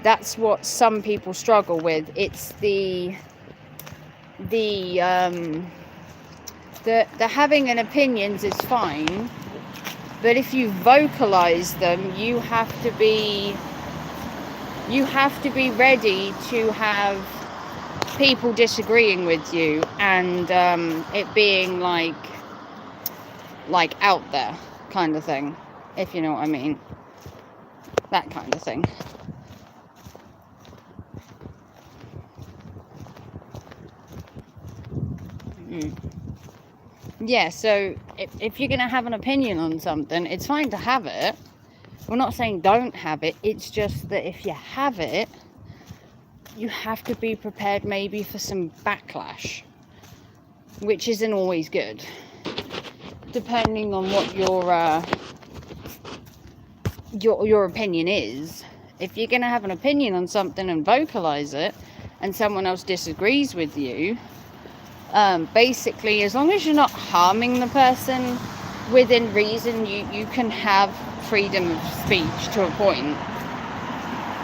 That's what some people struggle with. It's the having an opinions is fine, but if you vocalize them, you have to be ready to have people disagreeing with you and it being like out there kind of thing, if you know what I mean. That kind of thing. Yeah, so if you're going to have an opinion on something, it's fine to have it. We're not saying don't have it. It's just that if you have it, you have to be prepared maybe for some backlash, which isn't always good, depending on what your opinion is. If you're going to have an opinion on something and vocalize it, and someone else disagrees with you, basically, as long as you're not harming the person within reason, you can have freedom of speech to a point.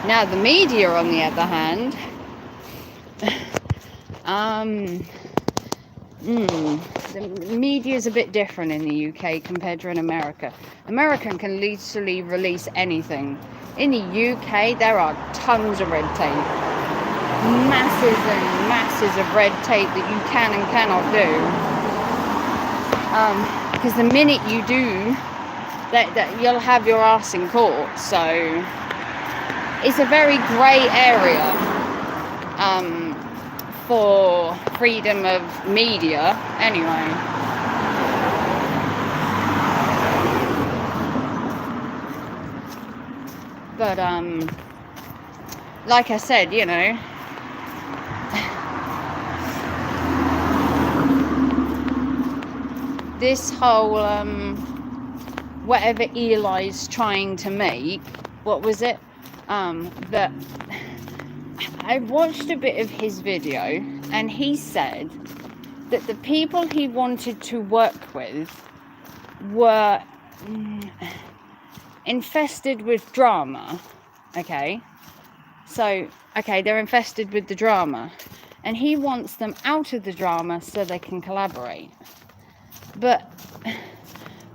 Now, the media, on the other hand, the media is a bit different in the UK compared to in America. America can literally release anything. In the UK, there are tons of red tape. Masses and masses of red tape that you can and cannot do. Because the minute you do, that you'll have your arse in court. So it's a very grey area for freedom of media anyway. But like I said, you know, this whole whatever Eli's trying to make, what was it? But I watched a bit of his video, and he said that the people he wanted to work with were infested with drama. Okay, so they're infested with the drama, and he wants them out of the drama so they can collaborate. But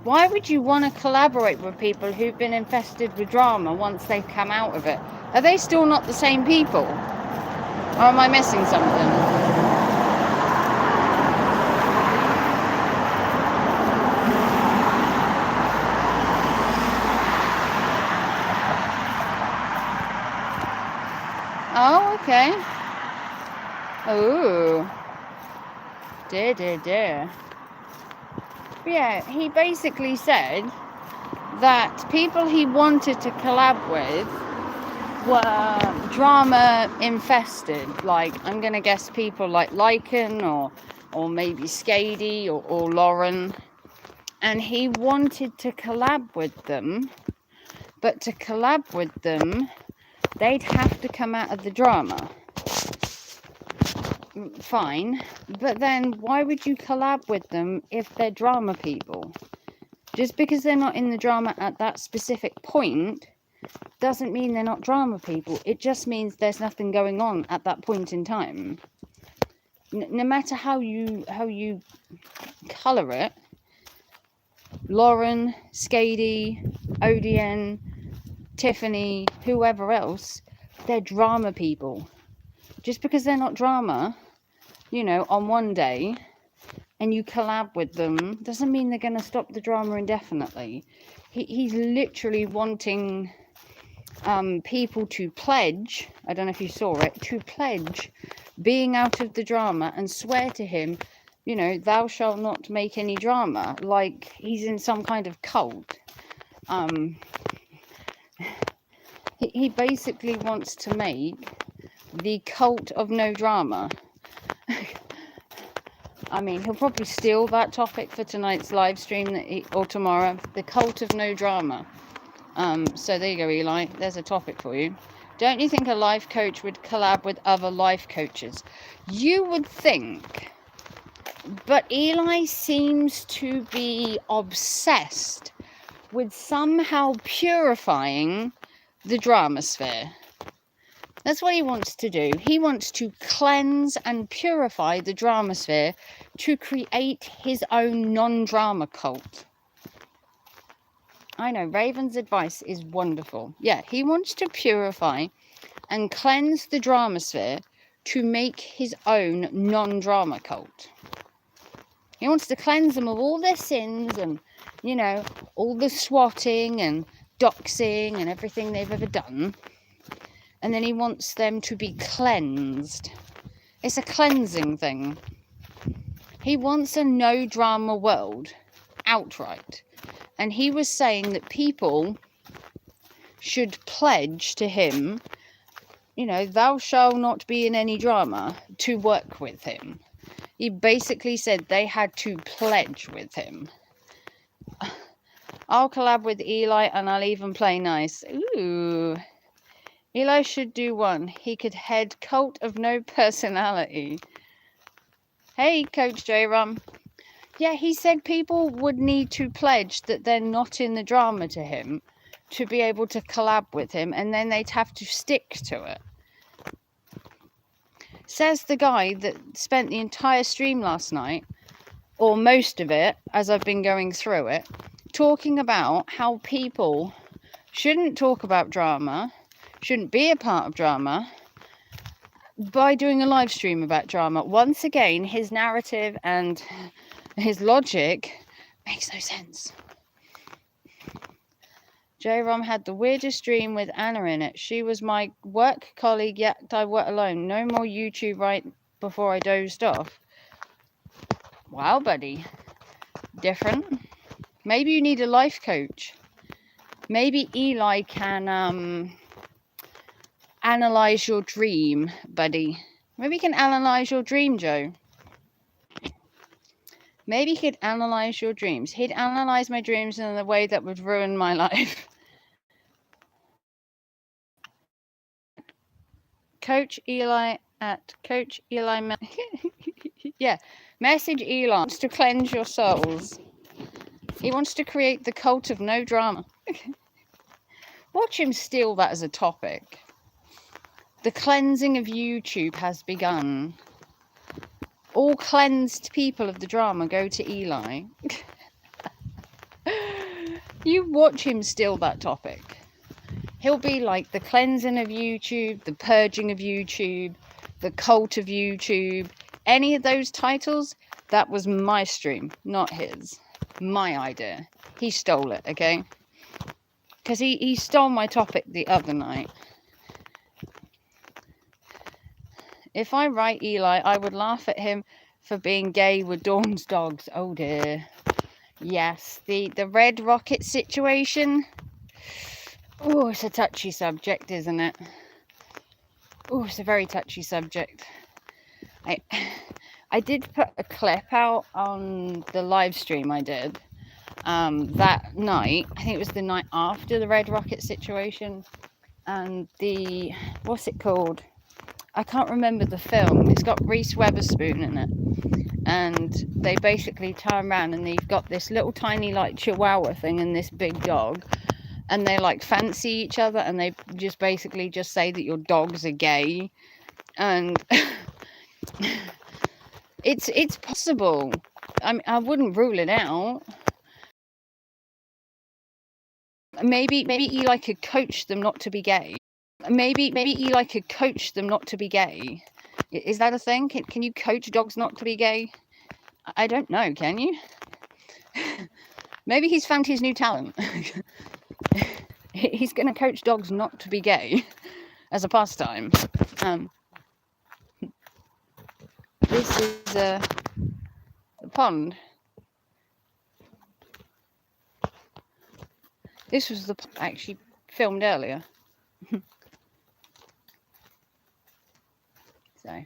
why would you want to collaborate with people who've been infested with drama once they've come out of it? Are they still not the same people? Or am I missing something? Oh, okay. Oh. Dear. Yeah, he basically said that people he wanted to collab with were drama infested. Like, I'm going to guess people like Lycan or maybe Skady or Lauren. And he wanted to collab with them. But to collab with them, they'd have to come out of the drama. Fine, but then why would you collab with them if they're drama people? Just because they're not in the drama at that specific point doesn't mean they're not drama people. It just means there's nothing going on at that point in time. No matter how you colour it, Lauren, Skady, ODN, Tiffany, whoever else, they're drama people. Just because they're not drama, on one day, and you collab with them, doesn't mean they're going to stop the drama indefinitely. He's literally wanting people to pledge, I don't know if you saw it, to pledge being out of the drama and swear to him, thou shalt not make any drama, like he's in some kind of cult. He basically wants to make the cult of no drama. I mean, he'll probably steal that topic for tonight's live stream or tomorrow. The cult of no drama. So there you go, Eli. There's a topic for you. Don't you think a life coach would collab with other life coaches? You would think. But Eli seems to be obsessed with somehow purifying the drama sphere. That's what he wants to do. He wants to cleanse and purify the drama sphere to create his own non-drama cult. I know, Raven's advice is wonderful. Yeah, he wants to purify and cleanse the drama sphere to make his own non-drama cult. He wants to cleanse them of all their sins and, all the swatting and doxing and everything they've ever done. And then he wants them to be cleansed. It's a cleansing thing. He wants a no-drama world, outright. And he was saying that people should pledge to him, thou shalt not be in any drama, to work with him. He basically said they had to pledge with him. I'll collab with Eli and I'll even play nice. Ooh. Eli should do one. He could head cult of no personality. Hey, Coach J-Rum. Yeah, he said people would need to pledge that they're not in the drama to him to be able to collab with him, and then they'd have to stick to it. Says the guy that spent the entire stream last night, or most of it, as I've been going through it, talking about how people shouldn't talk about drama, shouldn't be a part of drama, by doing a live stream about drama. Once again, his narrative and his logic makes no sense. J-Rom had the weirdest dream with Anna in it. She was my work colleague, yet I work alone. No more YouTube right before I dozed off. Wow, buddy. Different. Maybe you need a life coach. Maybe Eli can analyze your dream, buddy. Maybe he can analyze your dream, Joe. Maybe he could analyze your dreams. He'd analyze my dreams in a way that would ruin my life. Coach Eli at Coach Eli. Yeah, message Eli. Wants to cleanse your souls. He wants to create the cult of no drama. Watch him steal that as a topic. The cleansing of YouTube has begun. All cleansed people of the drama go to Eli. You watch him steal that topic. He'll be like the cleansing of YouTube, the purging of YouTube, the cult of YouTube. Any of those titles, that was my stream, not his. My idea. He stole it, okay? Because he stole my topic the other night. If I write Eli, I would laugh at him for being gay with Dawn's dogs. Oh dear. Yes, the red rocket situation. Oh, it's a touchy subject, isn't it? Oh, it's a very touchy subject. I did put a clip out on the live stream I did that night. I think it was the night after the red rocket situation. And the, what's it called? I can't remember the film. It's got Reese Witherspoon in it. And they basically turn around and they've got this little tiny like chihuahua thing and this big dog. And they like fancy each other and they just basically just say that your dogs are gay. And it's possible. I mean, I wouldn't rule it out. Maybe Eli could coach them not to be gay. Maybe Eli could coach them not to be gay. Is that a thing? Can you coach dogs not to be gay? I don't know, can you? Maybe he's found his new talent. He's going to coach dogs not to be gay as a pastime. This is a pond. This was the pond I actually filmed earlier. So.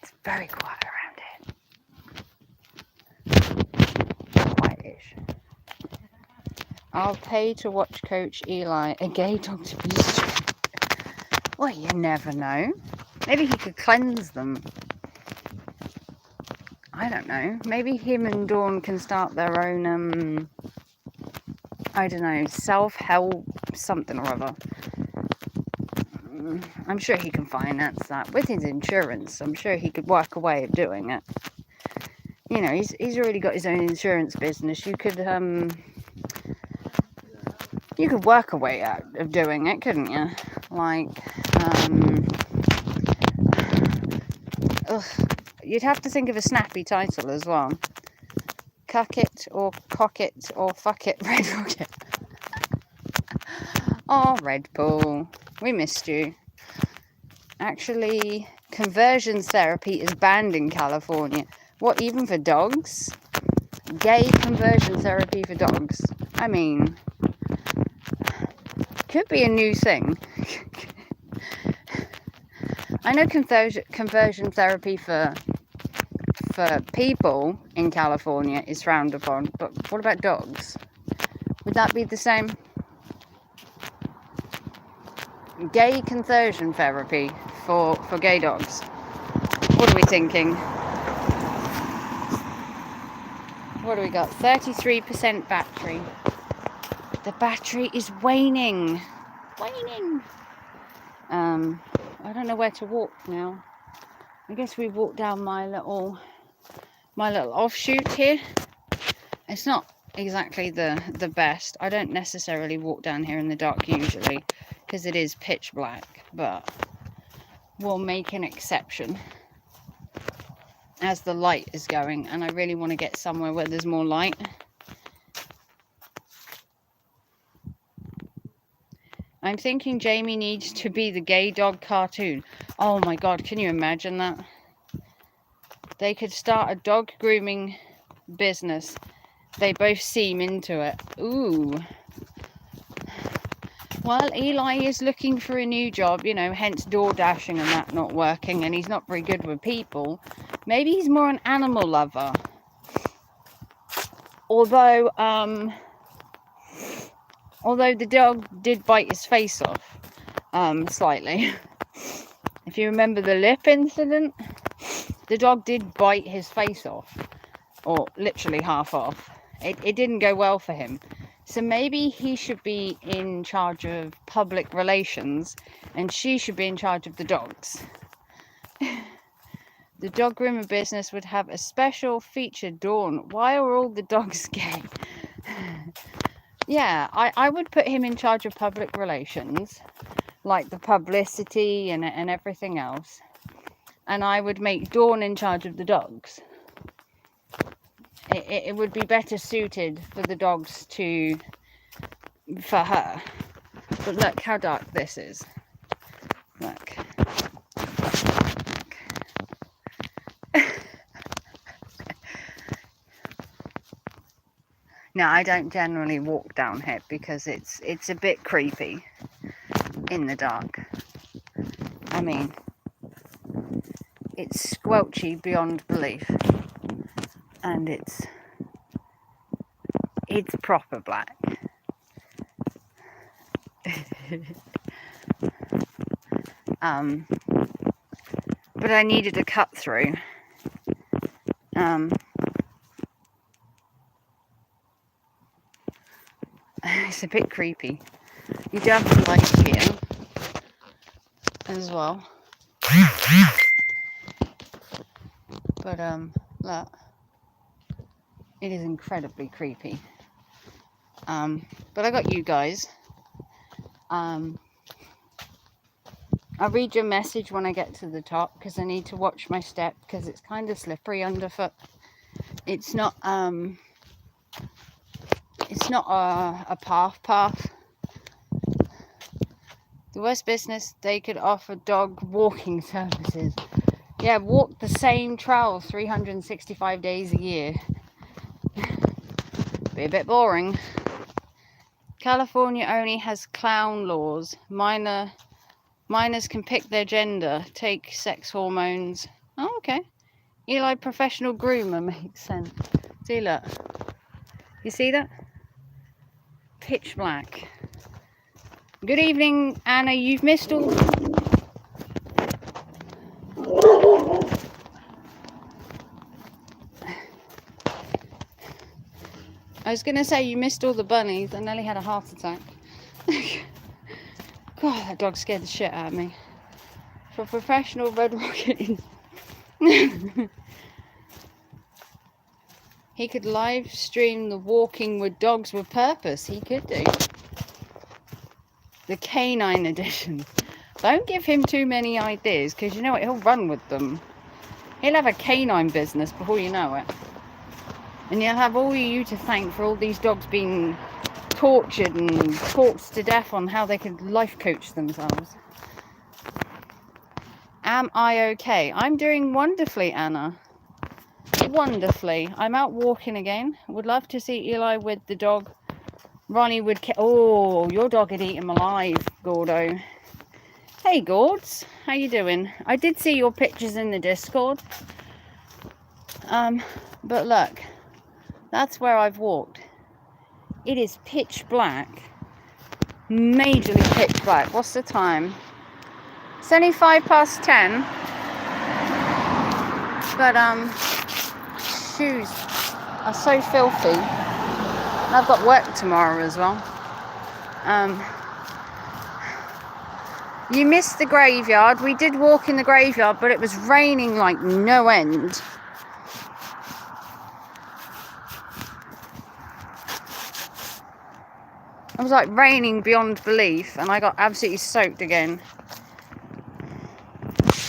It's very quiet around here. Quietish. I'll pay to watch Coach Eli, a gay dog to be stripped. Well, you never know. Maybe he could cleanse them. I don't know. Maybe him and Dawn can start their own, I don't know, self-help something or other. I'm sure he can finance that with his insurance. I'm sure he could work a way of doing it. You know, he's already got his own insurance business. You could work a way out of doing it, couldn't you? Like, you'd have to think of a snappy title as well. Cuck it or cock it or fuck it, Red Rocket. Oh, Red Bull, we missed you. Actually, conversion therapy is banned in California. What, even for dogs? Gay conversion therapy for dogs. I mean, could be a new thing. I know conversion therapy for people in California is frowned upon, but what about dogs? Would that be the same? Gay conversion therapy for gay dogs. What are we thinking? What do we got? 33% battery. The battery is waning. I don't know where to walk now. I guess we walk down my little offshoot here. It's not exactly the best. I don't necessarily walk down here in the dark usually because it is pitch black, but we'll make an exception as the light is going, and I really want to get somewhere where there's more light. I'm thinking Jamie needs to be the gay dog cartoon. Oh my god, can you imagine that? They could start a dog grooming business. They both seem into it. Ooh. Well, Eli is looking for a new job, you know, hence door dashing and that not working, and he's not very good with people. Maybe he's more an animal lover. Although, Although the dog did bite his face off, slightly. If you remember the lip incident, the dog did bite his face off, or literally half off. It didn't go well for him. So maybe he should be in charge of public relations and she should be in charge of the dogs. The dog groomer business would have a special feature, Dawn. Why are all the dogs gay? Yeah, I would put him in charge of public relations, like the publicity and everything else. And I would make Dawn in charge of the dogs. It would be better suited for the dogs for her. But look how dark this is. Look. Now, I don't generally walk down here because it's a bit creepy in the dark. I mean, it's squelchy beyond belief. And it's proper black. But I needed a cut through. It's a bit creepy. You do have the light here as well. But look. It is incredibly creepy. But I got you guys. I'll read your message when I get to the top because I need to watch my step because it's kind of slippery underfoot. It's not a path. The worst business, they could offer dog walking services. Yeah, walk the same trail 365 days a year. Be a bit boring. California only has clown laws. Minors can pick their gender, take sex hormones. Oh, okay. Eli, professional groomer, makes sense. See, look. You see that? Pitch black. Good evening, Anna. You've missed all... I was going to say you missed all the bunnies. I nearly had a heart attack. God, that dog scared the shit out of me. For professional Red Rocket... He could live stream the walking with dogs with purpose. He could do. The canine edition. Don't give him too many ideas because you know what? He'll run with them. He'll have a canine business before you know it. And you'll have all you to thank for all these dogs being tortured and talked to death on how they could life coach themselves. Am I okay? I'm doing wonderfully, Anna. Wonderfully. I'm out walking again. Would love to see Eli with the dog. Ronnie would... Oh, your dog had eaten him alive, Gordo. Hey, Gords. How you doing? I did see your pictures in the Discord. But look. That's where I've walked. It is pitch black. Majorly pitch black. What's the time? It's only 10:05. But, shoes are so filthy. And I've got work tomorrow as well. You missed the graveyard. We did walk in the graveyard, but it was raining like no end. It was like raining beyond belief, and I got absolutely soaked again.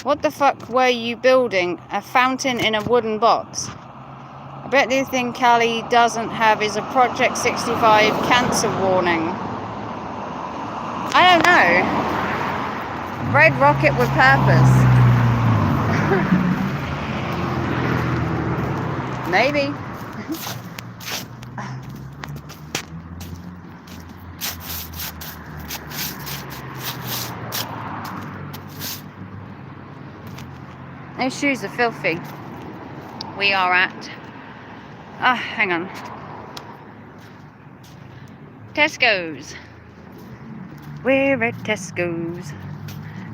What the fuck were you building? A fountain in a wooden box? I bet the thing Callie doesn't have is a Project 65 cancer warning. I don't know. Red rocket with purpose. Maybe. Those shoes are filthy. We are at... hang on. Tesco's. We're at Tesco's.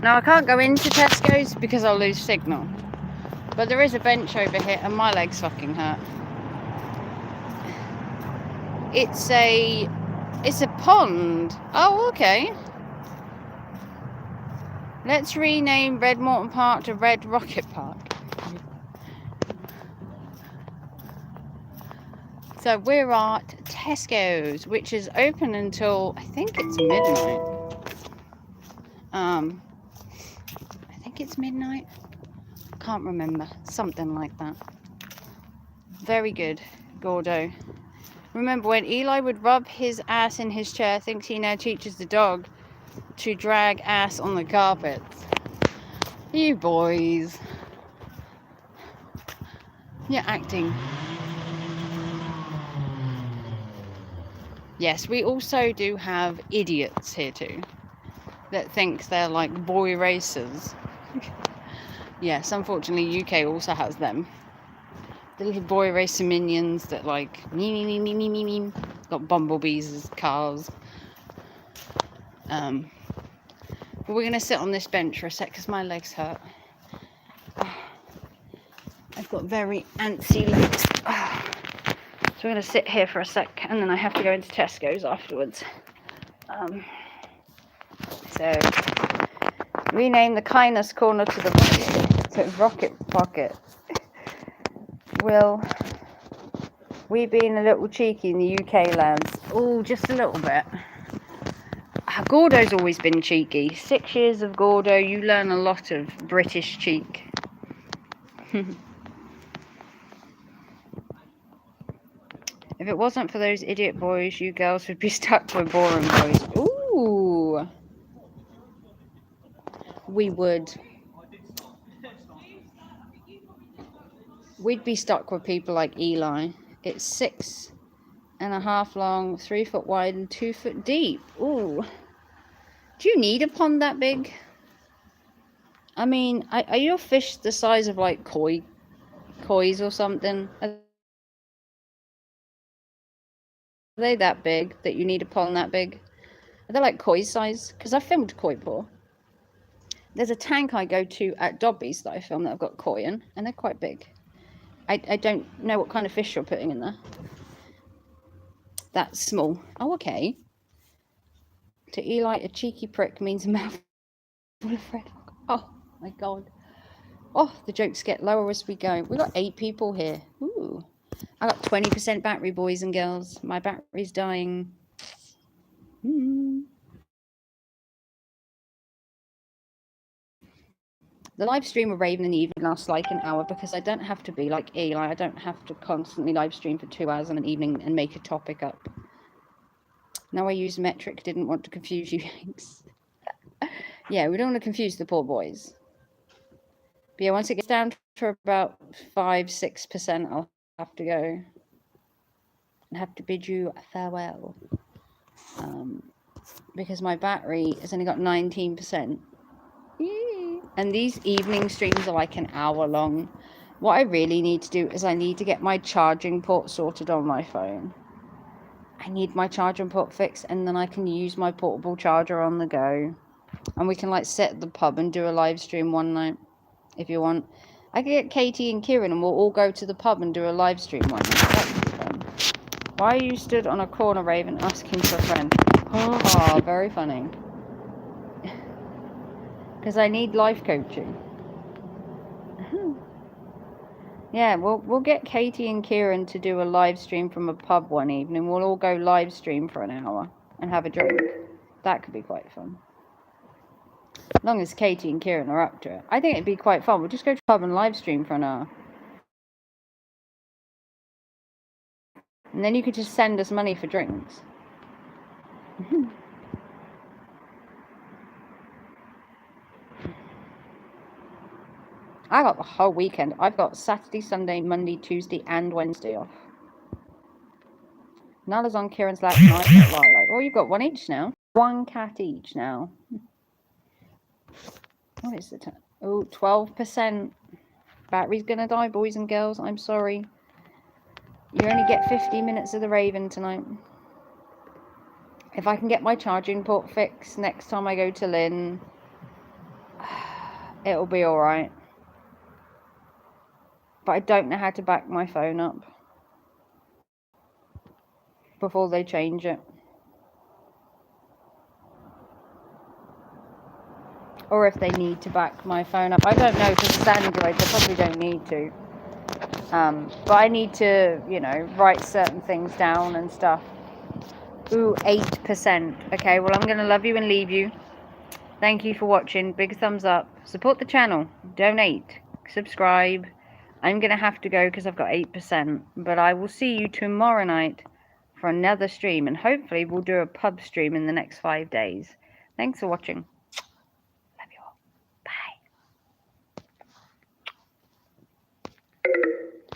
Now I can't go into Tesco's because I'll lose signal. But there is a bench over here and my legs fucking hurt. It's a pond. Oh, okay. Let's rename Red Morton Park to Red Rocket Park. So we're at Tesco's, which is open until I think it's midnight. I think it's midnight. Can't remember. Something like that. Very good, Gordo. Remember when Eli would rub his ass in his chair, thinks he now teaches the dog to drag ass on the carpet. You boys. You're acting. Yes, we also do have idiots here too. That thinks they're like boy racers. Yes, unfortunately UK also has them. The little boy racer minions that like got bumblebees as cars. But we're gonna sit on this bench for a sec because my legs hurt. I've got very antsy legs. So we're gonna sit here for a sec and then I have to go into Tesco's afterwards. So rename the kindness corner to the rocket pocket. Will we being a little cheeky in the UK, lads? Oh, just a little bit. Gordo's always been cheeky. 6 years of Gordo, you learn a lot of British cheek. If it wasn't for those idiot boys, you girls would be stuck with boring boys. Ooh. We would. We'd be stuck with people like Eli. It's 6.5 long, 3 foot wide, and 2 foot deep. Ooh. Do you need a pond that big? I mean, are your fish the size of like koi's or something? Are they that big that you need a pond that big? Are they like koi size? Because I filmed koi pool. There's a tank I go to at Dobby's that I film that I've got koi in, and they're quite big. I don't know what kind of fish you're putting in there. That's small. Oh, okay. To Eli, a cheeky prick means a mouthful of red. Oh, my God. Oh, the jokes get lower as we go. We've got 8 people here. Ooh. I got 20% battery, boys and girls. My battery's dying. The live stream of Raven in the evening lasts like an hour because I don't have to be like Eli. I don't have to constantly live stream for 2 hours in an evening and make a topic up. Now I use metric, didn't want to confuse you. Yeah, we don't want to confuse the poor boys. But yeah, once it gets down to about 5-6%, I'll have to go and have to bid you farewell. Because my battery has only got 19%. And these evening streams are like an hour long. What I really need to do is I need to get my charging port sorted on my phone. I need my charging port fixed, and then I can use my portable charger on the go. And we can like sit at the pub and do a live stream one night if you want. I can get Katie and Kieran and we'll all go to the pub and do a live stream one night. That'd be fun. Why are you stood on a corner, Raven, asking for a friend? Oh, very funny. Because I need life coaching. Yeah, we'll get Katie and Kieran to do a live stream from a pub one evening. We'll all go live stream for an hour and have a drink. That could be quite fun. As long as Katie and Kieran are up to it. I think it'd be quite fun. We'll just go to the pub and live stream for an hour. And then you could just send us money for drinks. I got the whole weekend. I've got Saturday, Sunday, Monday, Tuesday, and Wednesday off. Nala's on Kieran's lap tonight. Oh, you've got one each now. 1 cat each now. What is the time? Oh, 12%. Battery's gonna die, boys and girls. I'm sorry. You only get 50 minutes of the Raven tonight. If I can get my charging port fixed next time I go to Lynn, it'll be alright. But I don't know how to back my phone up before they change it. Or if they need to back my phone up. I don't know, because it's Android, they probably don't need to. But I need to, you know, write certain things down and stuff. Ooh, 8%. Okay, well, I'm going to love you and leave you. Thank you for watching. Big thumbs up. Support the channel. Donate. Subscribe. I'm going to have to go because I've got 8%. But I will see you tomorrow night for another stream. And hopefully we'll do a pub stream in the next 5 days. Thanks for watching.